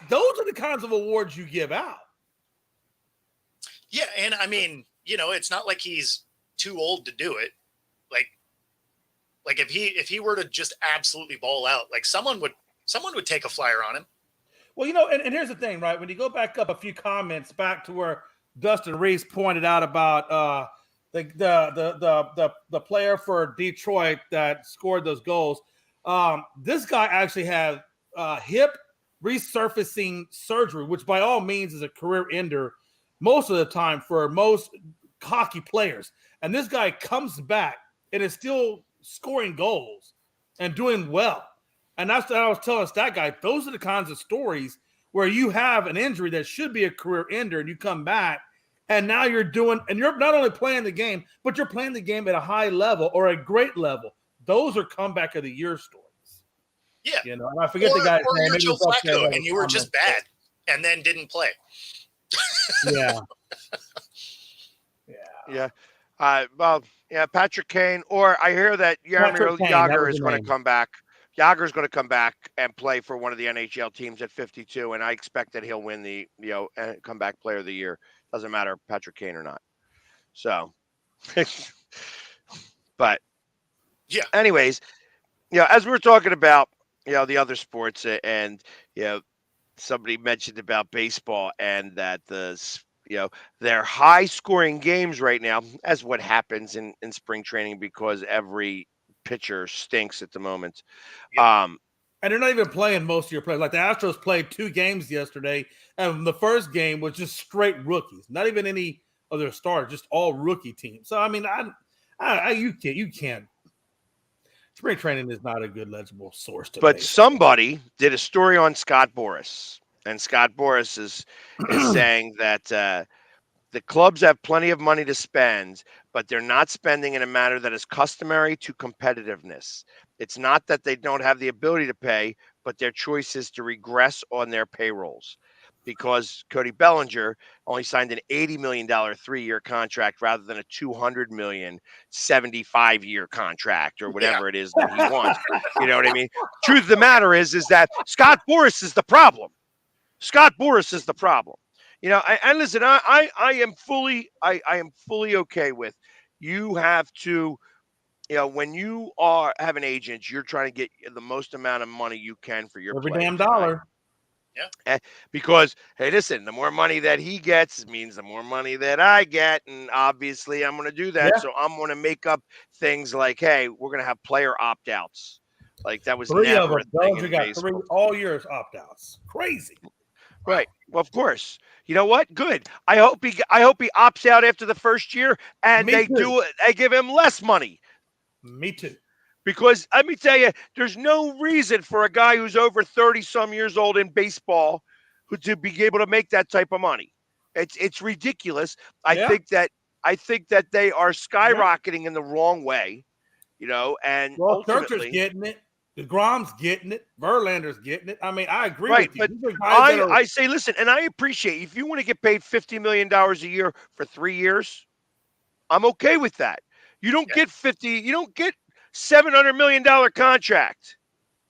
are the kinds of awards you give out. Yeah, and I mean, it's not like he's too old to do it. Like if he were to just absolutely ball out, like someone would take a flyer on him. Well, and here's the thing, right? When you go back up a few comments back to where Dustin Reese pointed out about the player for Detroit that scored those goals, this guy actually had hip resurfacing surgery, which by all means is a career ender most of the time for most hockey players. And this guy comes back and is still scoring goals and doing well. And that's what I was telling that guy. Those are the kinds of stories where you have an injury that should be a career ender and you come back and now you're not only playing the game, but you're playing the game at a high level or a great level. Those are comeback of the year stories. Yeah. And I forget the guy's name. You're Joe Flacco and you were just bad and then didn't play. Yeah. Yeah. Patrick Kane, or I hear that Jaromir Jagr is going to come back. Jagr is going to come back and play for one of the NHL teams at 52, and I expect that he'll win the comeback player of the year. Doesn't matter if Patrick Kane or not. So, but anyways, as we were talking about, the other sports and somebody mentioned about baseball and that they're high scoring games right now, as what happens in spring training because every pitcher stinks at the moment. Yep. And they're not even playing most of your players. Like the Astros played 2 games yesterday, and the first game was just straight rookies, not even any of their stars, just all rookie teams. So I mean, you can't. Spring training is not a good legible source to. But somebody did a story on Scott Boras, and Scott Boras is saying that the clubs have plenty of money to spend, but they're not spending in a manner that is customary to competitiveness. It's not that they don't have the ability to pay, but their choice is to regress on their payrolls. Because Cody Bellinger only signed an $80 million 3-year contract rather than a $200 million 75-year contract or whatever it is that he wants. You know what I mean? Truth of the matter is that Scott Boras is the problem. Scott Boras is the problem. You know, and listen, I am fully okay with you have to, when you have an agent, you're trying to get the most amount of money you can for your every players, damn dollar. Right? Because, hey, listen, the more money that he gets means the more money that I get. And obviously, I'm going to do that. Yeah. So I'm going to make up things like, hey, we're going to have player opt-outs. Like that was 3 never of them. a thing in got baseball. 3 all years opt-outs. Crazy. Right. Well, of course. You know what? Good. I hope he opts out after the first year and they give him less money. Me too. Because let me tell you, there's no reason for a guy who's over 30-some years old in baseball to be able to make that type of money. It's ridiculous. I think that they are skyrocketing in the wrong way, and ultimately Churcher's getting it. DeGrom's getting it. Verlander's getting it. I mean, I agree with you. But I say, listen, and I appreciate if you want to get paid $50 million a year for 3 years, I'm okay with that. You don't get $700 million contract.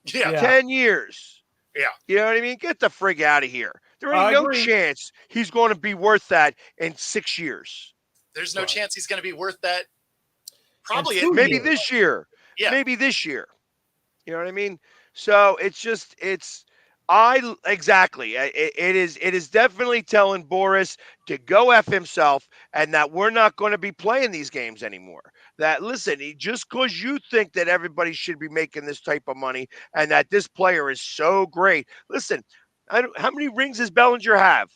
10 years. Yeah. You know what I mean? Get the frig out of here. There ain't no chance he's going to be worth that in 6 years. There's no chance he's going to be worth that. Probably maybe this year. Yeah. Maybe this year. You know what I mean? So it is definitely telling Boras to go F himself and that we're not going to be playing these games anymore. That, listen, just because you think that everybody should be making this type of money and that this player is so great. Listen, how many rings does Bellinger have?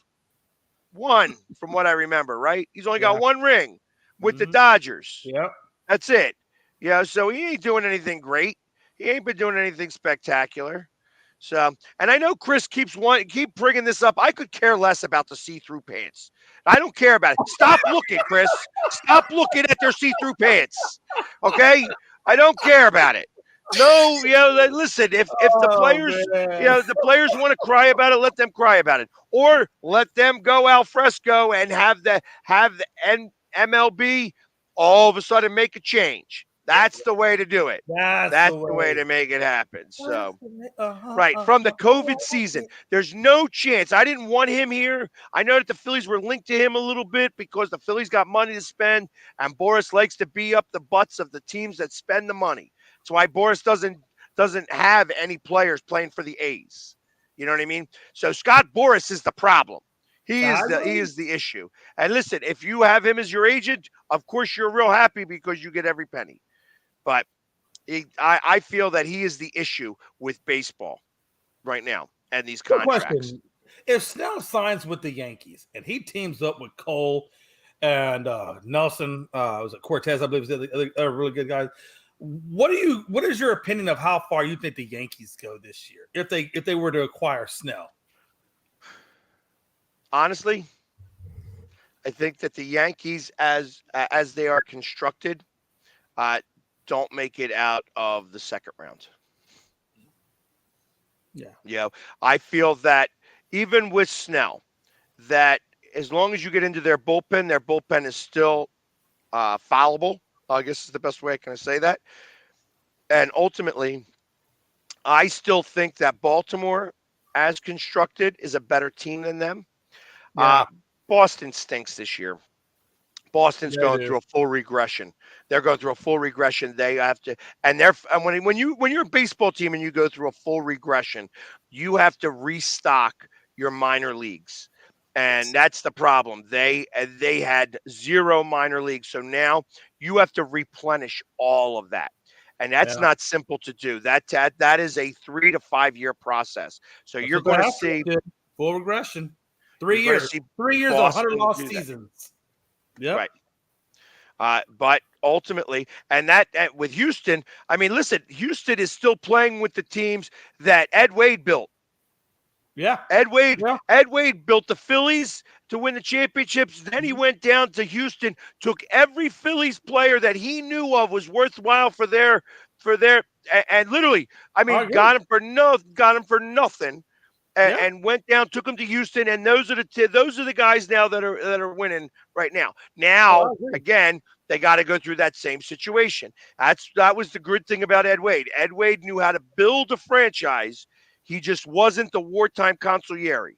1, from what I remember, right? He's only got 1 ring with the Dodgers. Yep. That's it. Yeah, so he ain't doing anything great. He ain't been doing anything spectacular. So, and I know Chris keep bringing this up. I could care less about the see-through pants. I don't care about it. Stop looking, Chris. Stop looking at their see-through pants. Okay? I don't care about it. No, listen, if the players, the players want to cry about it, let them cry about it. Or let them go al fresco and have the MLB all of a sudden make a change. That's the way to do it. That's the way to make it happen. So, right, from the COVID season, there's no chance. I didn't want him here. I know that the Phillies were linked to him a little bit because the Phillies got money to spend, and Boras likes to be up the butts of the teams that spend the money. That's why Boras doesn't have any players playing for the A's. You know what I mean? So Scott Boras is the problem. He is the issue. And listen, if you have him as your agent, of course you're real happy because you get every penny. But I feel that he is the issue with baseball right now and these contracts. Question. If Snell signs with the Yankees and he teams up with Cole and Nelson, was it Cortez, I believe, was the other really good guys. What is your opinion of how far you think the Yankees go this year if they were to acquire Snell? Honestly, I think that the Yankees, as they are constructed, don't make it out of the second round. Yeah. I feel that even with Snell, that as long as you get into their bullpen is still fallible. I guess is the best way I can say that. And ultimately, I still think that Baltimore, as constructed, is a better team than them. Yeah. Boston stinks this year. Boston's going through a full regression. They're going through a full regression. They have to, and when you're a baseball team and you go through a full regression, you have to restock your minor leagues. And that's the problem. They had 0 minor leagues. So now you have to replenish all of that. And that's Yeah. not simple to do. That is a 3 to 5 year process. So That's you're what the going to Astros see did. Full regression. you're 3 going to years. see 3 years of 100 Boston lost do that. seasons. Yep. Right. But ultimately, and that with Houston, I mean, listen, Houston is still playing with the teams that Ed Wade built. Yeah. Ed Wade, Yeah. Ed Wade built the Phillies to win the champipionships. Then he went down to Houston, took every Phillies player that he knew of was worthwhile for their and literally, I I mean, agree. got him for nothing, Yeah. and went down, took him to Houston, and those are the guys now that are winning right now. Oh, I Now agree. again, they got to go through that same situation. That was the good thing about Ed Wade. Ed Wade knew how to build a franchise. He just wasn't the wartime consigliere.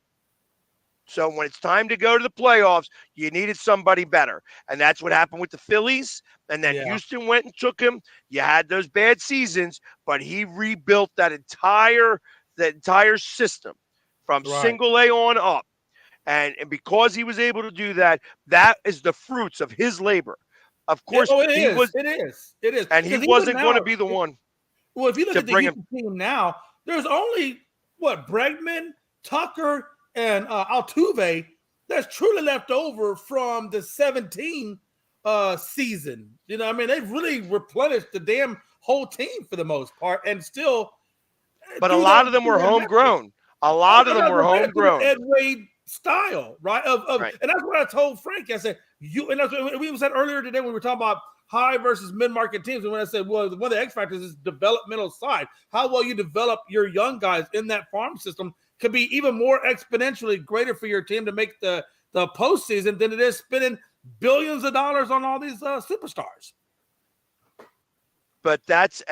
So when it's time to go to the playoffs, you needed somebody better. And that's what happened with the Phillies. And then Yeah. Houston went and took him. You had those bad seasons, but he rebuilt that entire system from Right. single A on up. And because he was able to do that, that is the fruits of his labor. Of course, Oh, it he is. was, It is. It is. and he Because even wasn't going to now, be the one well, if you look to at the bring him. Houston team now, there's only Bregman, Tucker, and Altuve that's truly left over from the 17 season. You know, I mean, they've really replenished the damn whole team for the most part, and still But a through lot of them through were their methods. homegrown. A Oh, lot of them were through the homegrown. Ed Wade style, right? Right. And that's what I told Frank. I said, and that's what we said earlier today when we were talking about high versus mid-market teams. And when I said, well, one of the X factors is developmental side. How well you develop your young guys in that farm system could be even more exponentially greater for your team to make the postseason than it is spending billions of dollars on all these superstars. But that's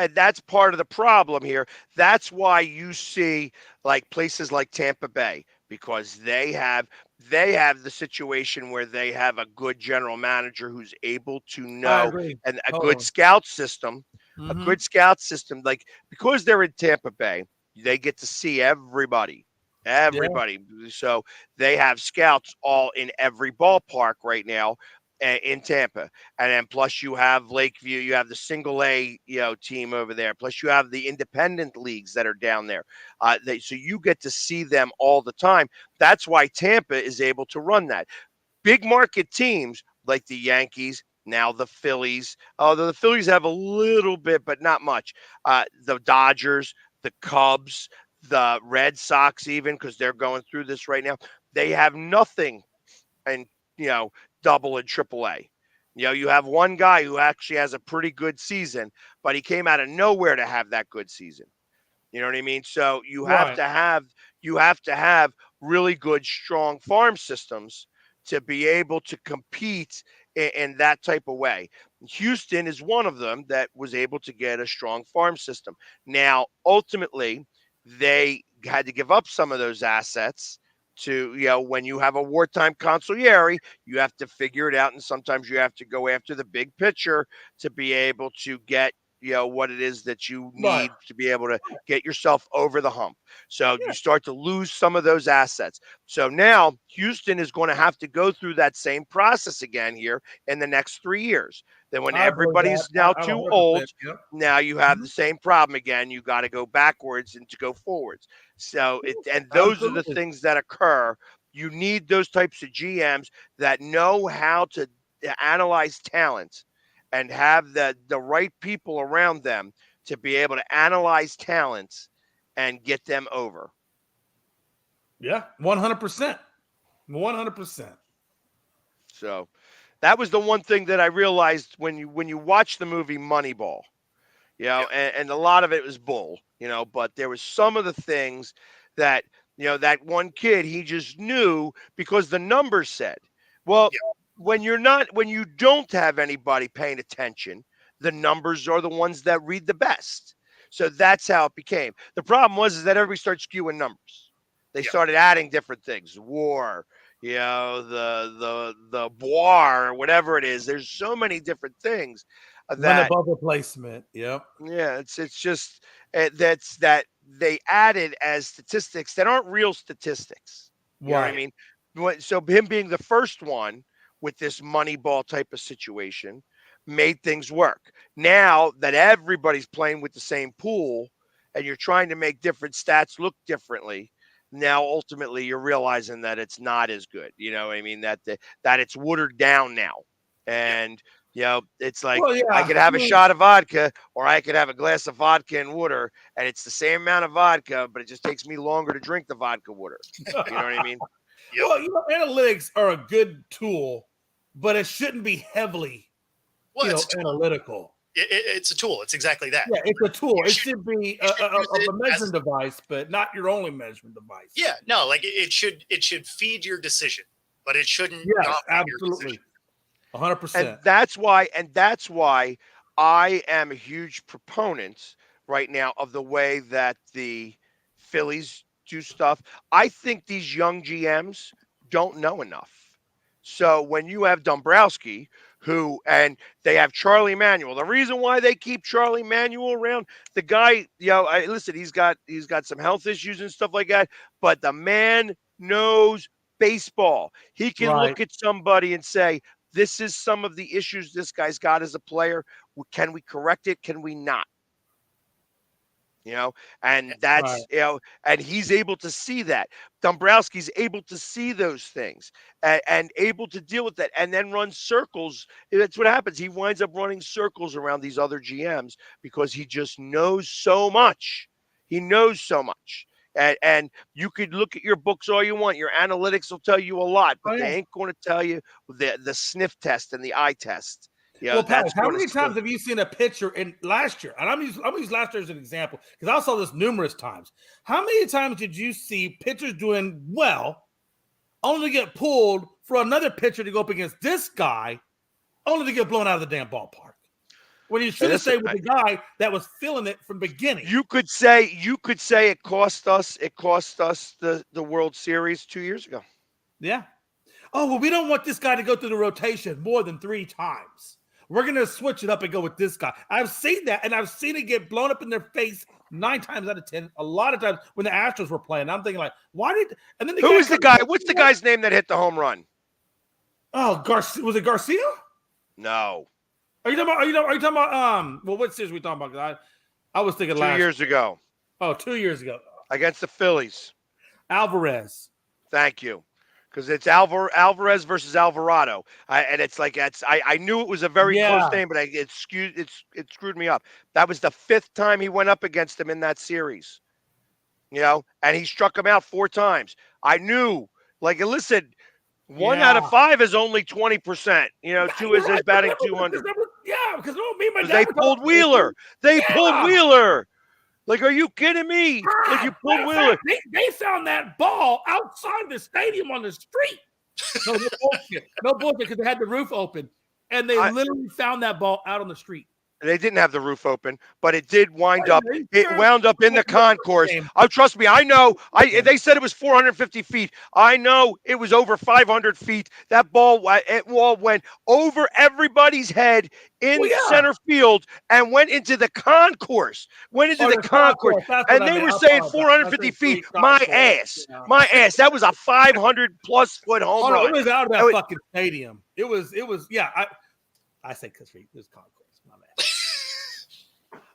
part of the problem here. That's why you see like places like Tampa Bay, because they have the situation where they have a good general manager who's able to I know, agree. and a good Totally. scout system, Mhm. like because they're in Tampa Bay, they get to see everybody. Everybody. So they have scouts all in every ballpark right now in Tampa. And then plus you have Lakeview, you have the single A, team over there. Plus you have the independent leagues that are down there. So you get to see them all the time. That's why Tampa is able to run that. Big market teams like the Yankees, now the Phillies, although the Phillies have a little bit, but not much. The Dodgers, the Cubs, the Red Sox, even because they're going through this right now, they have nothing and double and triple A. You have one guy who actually has a pretty good season, but he came out of nowhere to have that good season. You know what I mean? So Right. you have to have really good, strong farm systems to be able to compete in that type of way. Houston is one of them that was able to get a strong farm system. Now, ultimately, they had to give up some of those assets to, when you have a wartime consigliere, you have to figure it out. And sometimes you have to go after the big picture to be able to get, what it is that you Right. need to be able to get yourself over the hump. So Yeah. you start to lose some of those assets. So now Houston is going to have to go through that same process again here in the next 3 years. Then when I believe that. everybody's now I'm too 100%. old, Yep. now you have Mhm. the same problem again. You got to go backwards and to go forwards. So and those are the Absolutely. things that occur. You need those types of GMs that know how to analyze talent and have the right people around them to be able to analyze talents and get them over. Yeah, 100%. 100%. So that was the one thing that I realized when you watch the movie Moneyball. And a lot of it was bull, but there was some of the things that, that one kid, he just knew because the numbers said. Well, when you don't have anybody paying attention, the numbers are the ones that read the best. So that's how it became. The problem was is that everybody started skewing numbers. They started adding different things, war, the boire, or whatever it is. There's so many different things Win that above replacement. Yep. yeah, it's just that's that they added as statistics that aren't real statistics. You know what I mean? So him being the first one with this money ball type of situation made things work. Now that everybody's playing with the same pool and you're trying to make different stats look differently, now ultimately you're realizing that it's not as good. You know what I mean? That it's watered down now. And it's like I could have a shot of vodka or I could have a glass of vodka and water, and it's the same amount of vodka, but it just takes me longer to drink the vodka water. You know what I mean? Well, analytics are a good tool, but it shouldn't be heavily, analytical. It's a tool. It's exactly that. Yeah, it's a tool. It should be a measuring device, but not your only measuring device. Yeah, no, like it should feed your decision, but it shouldn't. Yes, absolutely, 100%. And that's why I am a huge proponent right now of the way that the Phillies do stuff. I think these young GMs don't know enough. So when you have Dombrowski, and they have Charlie Manuel, the reason why they keep Charlie Manuel around, the guy, listen, he's got some health issues and stuff like that, but the man knows baseball. He can look at somebody and say, this is some of the issues this guy's got as a player. Can we correct it? Can we not? And that's, and he's able to see that. Dombrowski's able to see those things and able to deal with that and then run circles. That's what happens. He winds up running circles around these other GMs because he just knows so much. He knows so much. And you could look at your books all you want. Your analytics will tell you a lot, but they ain't going to tell you the sniff test and the eye test. Pat, how many times have you seen a pitcher in last year? And I'm use last year as an example because I saw this numerous times. How many times did you see pitchers doing well, only to get pulled for another pitcher to go up against this guy, only to get blown out of the damn ballpark? When you should have stayed with the guy that was feeling it from the beginning. You could say it cost us the World Series 2 years ago. Yeah. Oh, well, we don't want this guy to go through the rotation more than 3 times. We're going to switch it up and go with this guy. I've seen that, and I've seen it get blown up in their face 9 times out of 10. A lot of times when the Astros were playing, I'm thinking like, why did? And then who is the guy? What's the guy's name that hit the home run? Oh, Garcia. Was it Garcia? No. Are you talking about? Well, what series are we talking about? I was thinking 2 years ago. Oh, 2 years ago against the Phillies. Alvarez. Thank you. Because it's Alvarez versus Alvarado, and it's like I knew it was a very close name, but it screwed me up. That was the 5th time he went up against him in that series, and he struck him out 4 times. I knew, listen, 1 out of 5 is only 20%. 2 is batting 200. Yeah, because me and my dad. They pulled Wheeler. Pulled Wheeler. Like, are you kidding me? Like, you pulled Wheeler. They found that ball outside the stadium on the street. No bullshit, because they had the roof open. And they literally found that ball out on the street. They didn't have the roof open, but it did wind up. It wound up in the concourse. Oh, trust me, I know. They said it was 450 feet. I know it was over 500 feet. That ball went over everybody's head in center field and went into the concourse. And they were saying 450 feet. My ass. That was a 500+ foot home run. It was out of that fucking stadium. It was. Yeah. I say Street. It was concourse. My bad.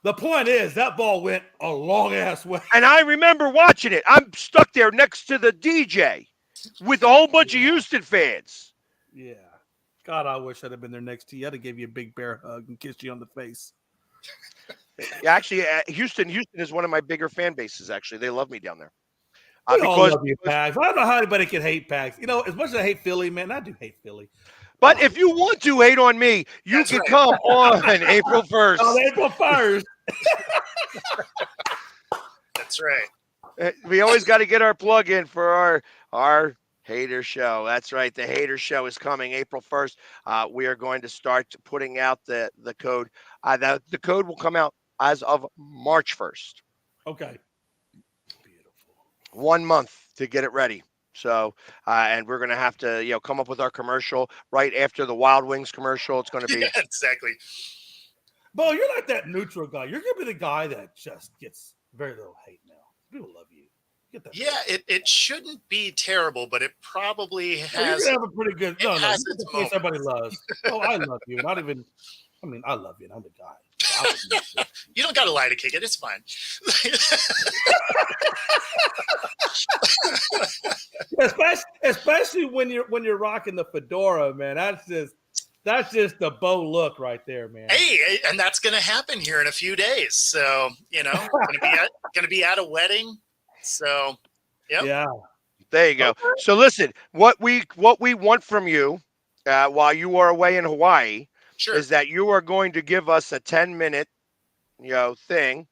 The point is that ball went a long ass way. And I remember watching it. I'm stuck there next to the DJ with a whole bunch of Houston fans. Yeah. God, I wish I'd have been there next to you. I'd have gave you a big bear hug and kissed you on the face. Yeah, actually, Houston is one of my bigger fan bases, actually. They love me down there. We all love you, Pags. I don't know how anybody can hate Pags. As much as I hate Philly, man, I do hate Philly. But if you want to hate on me, you can come on April 1st. On April 1st. That's right. We always got to get our plug in for our Hater Show. That's right. The Hater Show is coming April 1st. We are going to start putting out the code. The code will come out as of March 1st. Okay. Beautiful. 1 month to get it ready. So, and we're going to have to, come up with our commercial right after the Wild Wings commercial. It's going to be. Yeah, exactly. Bo, you're like that neutral guy. You're going to be the guy that just gets very little hate now. People love you. Yeah, it shouldn't be terrible, but it probably Well, has. you have a pretty good. No, it no, has you get its the place everybody moments. loves. Oh, I love you. Not even. I mean, I love you, and I'm the guy. So I would use it. You don't got to lie to kick it. It's fine. especially when you're rocking the fedora, man. That's just the Bo look right there, man. Hey, and that's going to happen here in a few days. So going to be at a wedding. So, yep. Yeah. There you go. So listen, what we want from you while you are away in Hawaii is that you are going to give us a 10-minute, thing.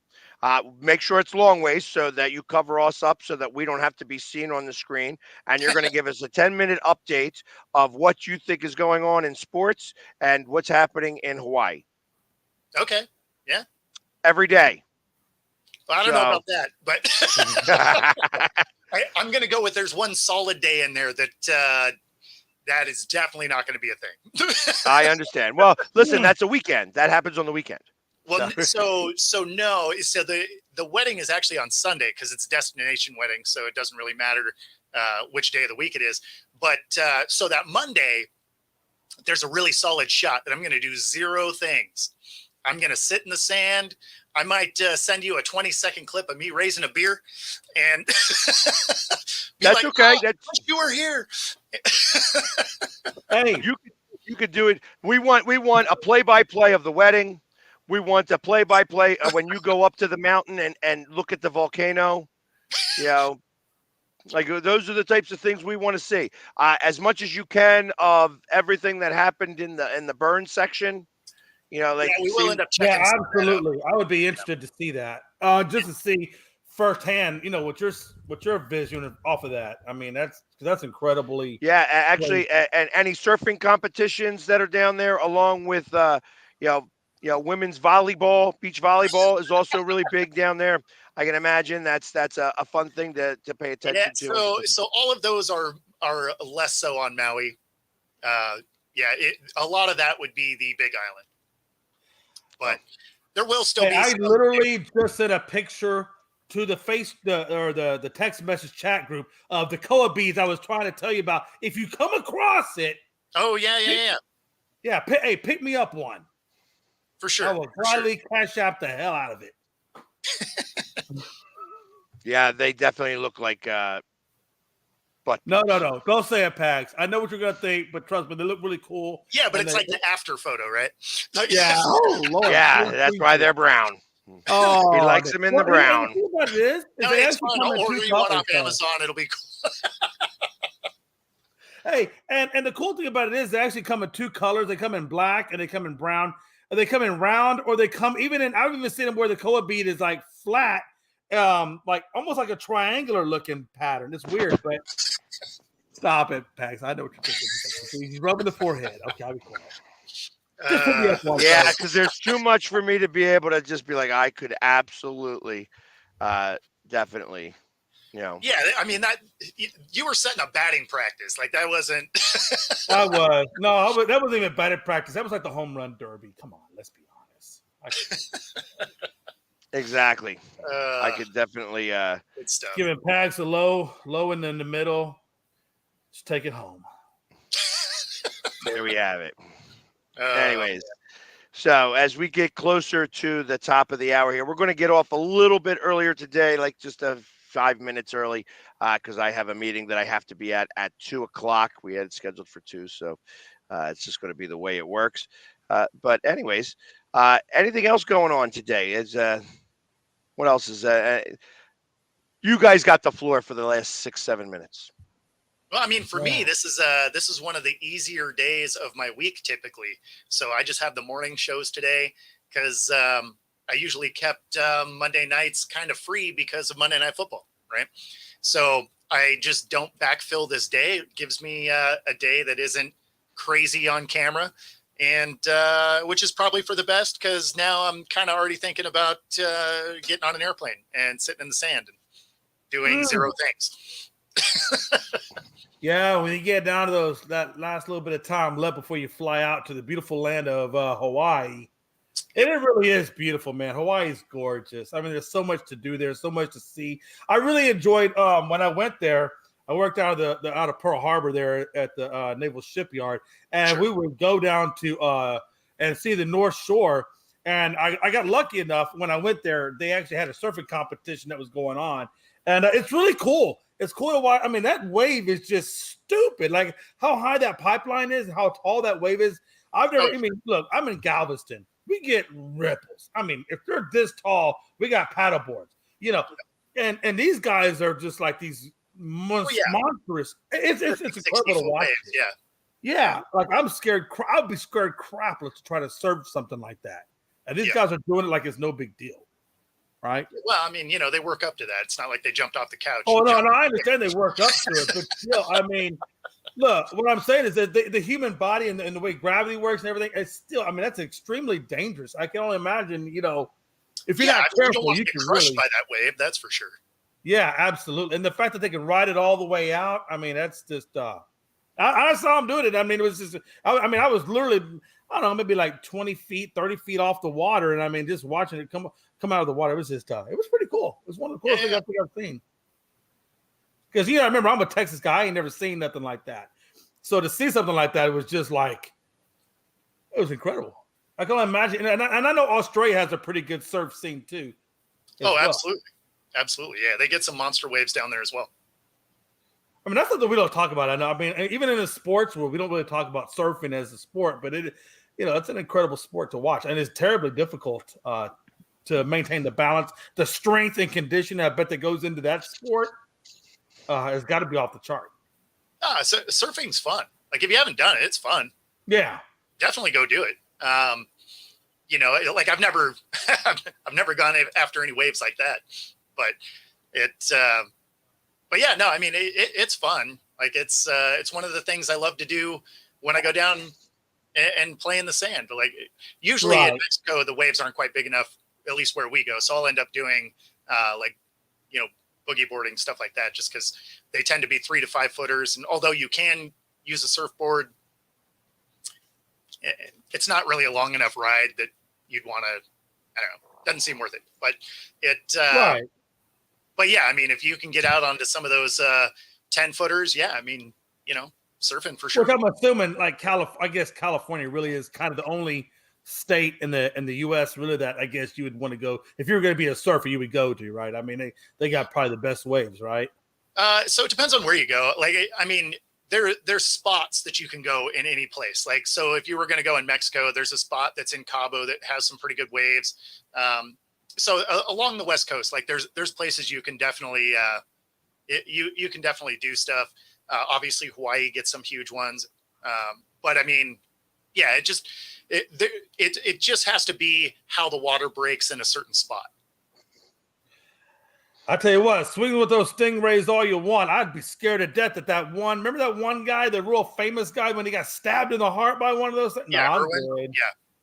Make sure it's long ways so that you cover us up so that we don't have to be seen on the screen. And you're going to give us a 10-minute update of what you think is going on in sports and what's happening in Hawaii. Okay. Yeah. Every day. Well, I don't know about that, but I'm going to go with there's one solid day in there that is definitely not going to be a thing. I understand. Well, listen, that's a weekend. That happens on the weekend. Well, so the wedding is actually on Sunday because it's a destination wedding, so it doesn't really matter which day of the week it is. But so that Monday, there's a really solid shot that I'm going to do 0 things. I'm going to sit in the sand. I might send you a 20-second clip of me raising a beer, and that's like, okay. Oh, that's you were here. Hey, you could do it. We want a play-by-play of the wedding. We want a play-by-play when you go up to the mountain and look at the volcano. Like those are the types of things we want to see. As much as you can of everything that happened in the burn section. We will end up checking. Yeah, absolutely. I would be interested to see that. Just to see firsthand, what your vision off of that. I mean, that's incredibly. Yeah, actually, and any surfing competitions that are down there, along with women's volleyball, beach volleyball is also really big down there. I can imagine that's a fun thing to pay attention to. So all of those are less so on Maui. A lot of that would be the Big Island, but there will still be. I literally just sent a picture to the text message chat group of the koa beads I was trying to tell you about. If you come across it, yeah. Hey, pick me up one for sure. I will gladly cash out the hell out of it. Yeah, they definitely look like. But no, don't say it, Pags. I know what you're gonna think, but trust me, they look really cool. Yeah, but it's like the after photo, right? Yeah. Oh Lord. Yeah, that's why they're brown. Oh, he likes them in the brown. What it is? It's fun. I'll order you one off Amazon. It'll be cool. Hey, and the cool thing about it is they actually come in 2 colors. They come in black and they come in brown. Or they come in round, or they come even in. I've even seen them where the koa bead is like flat, like almost like a triangular looking pattern. It's weird, but stop it, Pags. I know what you're thinking. He's rubbing the forehead. Okay, I'll be quiet. Yeah, because there's too much for me to be able to just be like, I could absolutely, definitely, Yeah, I mean that you were setting a batting practice. Like that wasn't. I was that wasn't even batting practice. That was like the home run derby. Come on, let's be honest. Exactly. I could definitely good stuff. Giving Pags a low in the middle. Just take it home. There we have it. Anyways, so as we get closer to the top of the hour here, we're going to get off a little bit earlier today, like just 5 minutes early, because I have a meeting that I have to be at 2:00. We had it scheduled for 2, so it's just going to be the way it works. But anyways, anything else going on today? What else is you guys got the floor for the last 6-7 minutes. Well, I mean, for me, this is one of the easier days of my week typically. So I just have the morning shows today because I usually kept Monday nights kind of free because of Monday Night Football, right? So I just don't backfill this day. It gives me a day that isn't crazy on camera, and which is probably for the best because now I'm kind of already thinking about getting on an airplane and sitting in the sand and doing 0 things. Yeah, when you get down to that last little bit of time left before you fly out to the beautiful land of Hawaii, And it really is beautiful, man. Hawaii is gorgeous. I mean, there's so much to do there, so much to see. I really enjoyed when I went there. I worked out of out of Pearl Harbor there at the Naval Shipyard, and we would go down to and see the North Shore. And I got lucky enough when I went there. They actually had a surfing competition that was going on, and it's really cool. It's cool to watch. I mean, that wave is just stupid. Like how high that pipeline is, how tall that wave is. I've never. I mean, look, I'm in Galveston. We get ripples. I mean, if they're this tall, we got paddle boards, you know, and these guys are just like these monstrous. It's incredible to watch. Waves, yeah. Like I'm scared. I'll be scared crapless to try to surf something like that. And these guys are doing it like it's no big deal, right? Well, I mean, they work up to that. It's not like they jumped off the couch. Oh no, I understand they work up to it, but still, I mean. Look, what I'm saying is that the human body and the way gravity works and everything, it's still, I mean, that's extremely dangerous. I can only imagine, if you're not careful, you can crushed really by that wave. That's for sure. Yeah, absolutely. And the fact that they can ride it all the way out, I mean, that's just, I saw them doing it. I mean, it was just, I was literally, I don't know, maybe like 20 feet, 30 feet off the water. And I mean, just watching it come out of the water, it was just, it was pretty cool. It was one of the coolest things I've seen. Because, I remember I'm a Texas guy. I ain't never seen nothing like that. So to see something like that, it was just like, it was incredible. I can only imagine. And I know Australia has a pretty good surf scene too. Oh, absolutely. Absolutely. Yeah. They get some monster waves down there as well. I mean, that's something we don't talk about. I know. I mean, even in the sports world, we don't really talk about surfing as a sport, but it's an incredible sport to watch. And it's terribly difficult to maintain the balance, the strength and condition I bet that goes into that sport. It's got to be off the chart. So surfing's fun. Like if you haven't done it, it's fun. Yeah, definitely go do it. Like I've never gone after any waves like that, but I mean, it's fun. Like it's one of the things I love to do when I go down and play in the sand. But like usually in Mexico, the waves aren't quite big enough, at least where we go. So I'll end up doing boogie boarding, stuff like that, just because they tend to be 3 to 5 footers. And although you can use a surfboard, it's not really a long enough ride that you'd want to, I don't know, doesn't seem worth it. But but yeah, I mean, if you can get out onto some of those 10 footers, I mean, surfing for sure. Well, I'm assuming like I guess California really is kind of the only state in the U.S. really that I guess you would want to go if you were going to be a surfer. You would go to, right? I mean, they got probably the best waves, right? So it depends on where you go. Like, I mean, there's spots that you can go in any place. Like, so if you were going to go in Mexico, there's a spot that's in Cabo that has some pretty good waves. So along the West Coast, like there's places you can definitely you can definitely do stuff. Obviously, Hawaii gets some huge ones, but I mean, yeah, it just has to be how the water breaks in a certain spot. I tell you what, swing with those stingrays all you want. I'd be scared to death at that one. Remember that one guy, the real famous guy, when he got stabbed in the heart by one of those things? Yeah,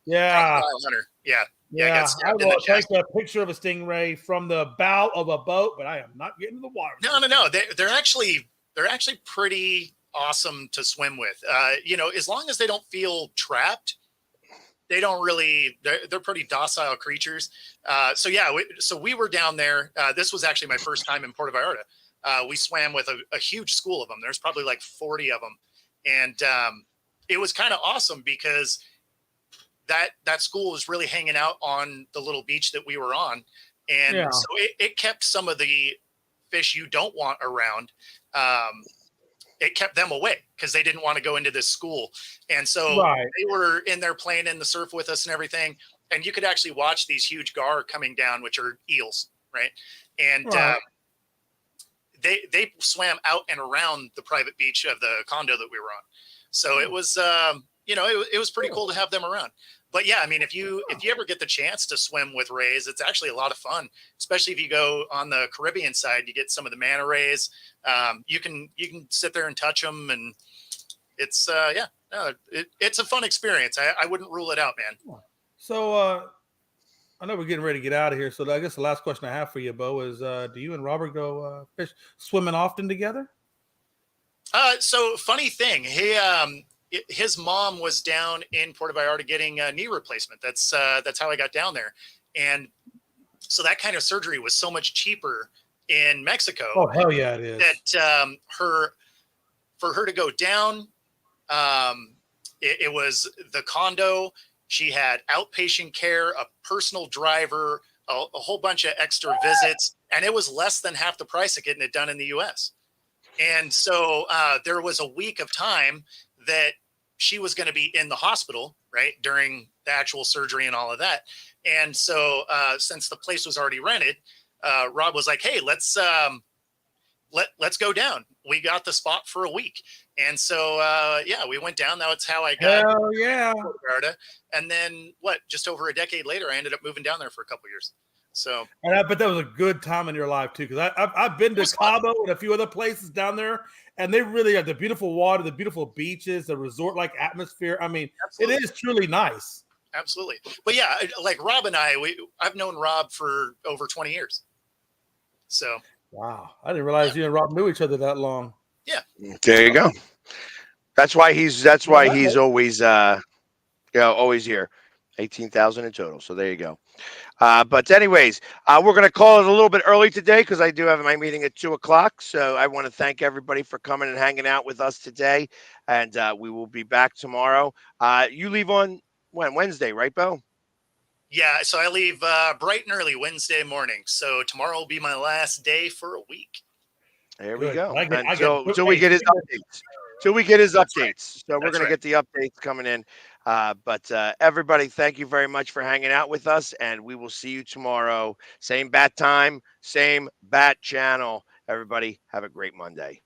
yeah. Hunter. Yeah. I will take a picture of a stingray from the bow of a boat, but I am not getting in the water. No. They're actually pretty awesome to swim with. As long as they don't feel trapped, they don't really. They're pretty docile creatures. So we were down there. This was actually my first time in Puerto Vallarta. We swam with a huge school of them. There's probably like 40 of them, and it was kind of awesome because that school was really hanging out on the little beach that we were on. And so it kept some of the fish you don't want around. It kept them away because they didn't want to go into this school. And so they were in there playing in the surf with us and everything. And you could actually watch these huge gar coming down, which are eels. Right. And they swam out and around the private beach of the condo that we were on. So it was, it was pretty cool to have them around. But yeah, I mean, if you ever get the chance to swim with rays, it's actually a lot of fun, especially if you go on the Caribbean side. You get some of the manta rays. You can sit there and touch them, and it's it's a fun experience. I wouldn't rule it out, man. So I know we're getting ready to get out of here. So I guess the last question I have for you, Bo, is do you and Robert go swimming often together? So funny thing, his mom was down in Puerto Vallarta getting a knee replacement. That's how I got down there. And so that kind of surgery was so much cheaper in Mexico. Oh, hell yeah, it is. That for her to go down, it was the condo. She had outpatient care, a personal driver, a whole bunch of extra visits, and it was less than half the price of getting it done in the U.S. And so there was a week of time that she was going to be in the hospital, right, during the actual surgery and all of that. And so since the place was already rented, Rob was like, hey, let's go down. We got the spot for a week. And so, we went down. That's how I got Florida. And then just over a decade later, I ended up moving down there for a couple of years. So, and I bet that was a good time in your life too, because I've been to Cabo and a few other places down there, and they really have the beautiful water, the beautiful beaches, the resort-like atmosphere. I mean, Absolutely. It is truly nice. Absolutely. But yeah, like Rob and I've known Rob for over 20 years. So. Wow. I didn't realize you and Rob knew each other that long. Yeah. There you go. That's why he's always always here. 18,000 in total. So there you go. But anyways, we're going to call it a little bit early today because I do have my meeting at 2:00. So I want to thank everybody for coming and hanging out with us today. And we will be back tomorrow. You leave on Wednesday, right, Bo? Yeah. So I leave bright and early Wednesday morning. So tomorrow will be my last day for a week. There we go. Until we get his updates. Till we get his updates. So we're going to get the updates coming in. But everybody, thank you very much for hanging out with us. And we will see you tomorrow. Same bat time, same bat channel. Everybody, have a great Monday.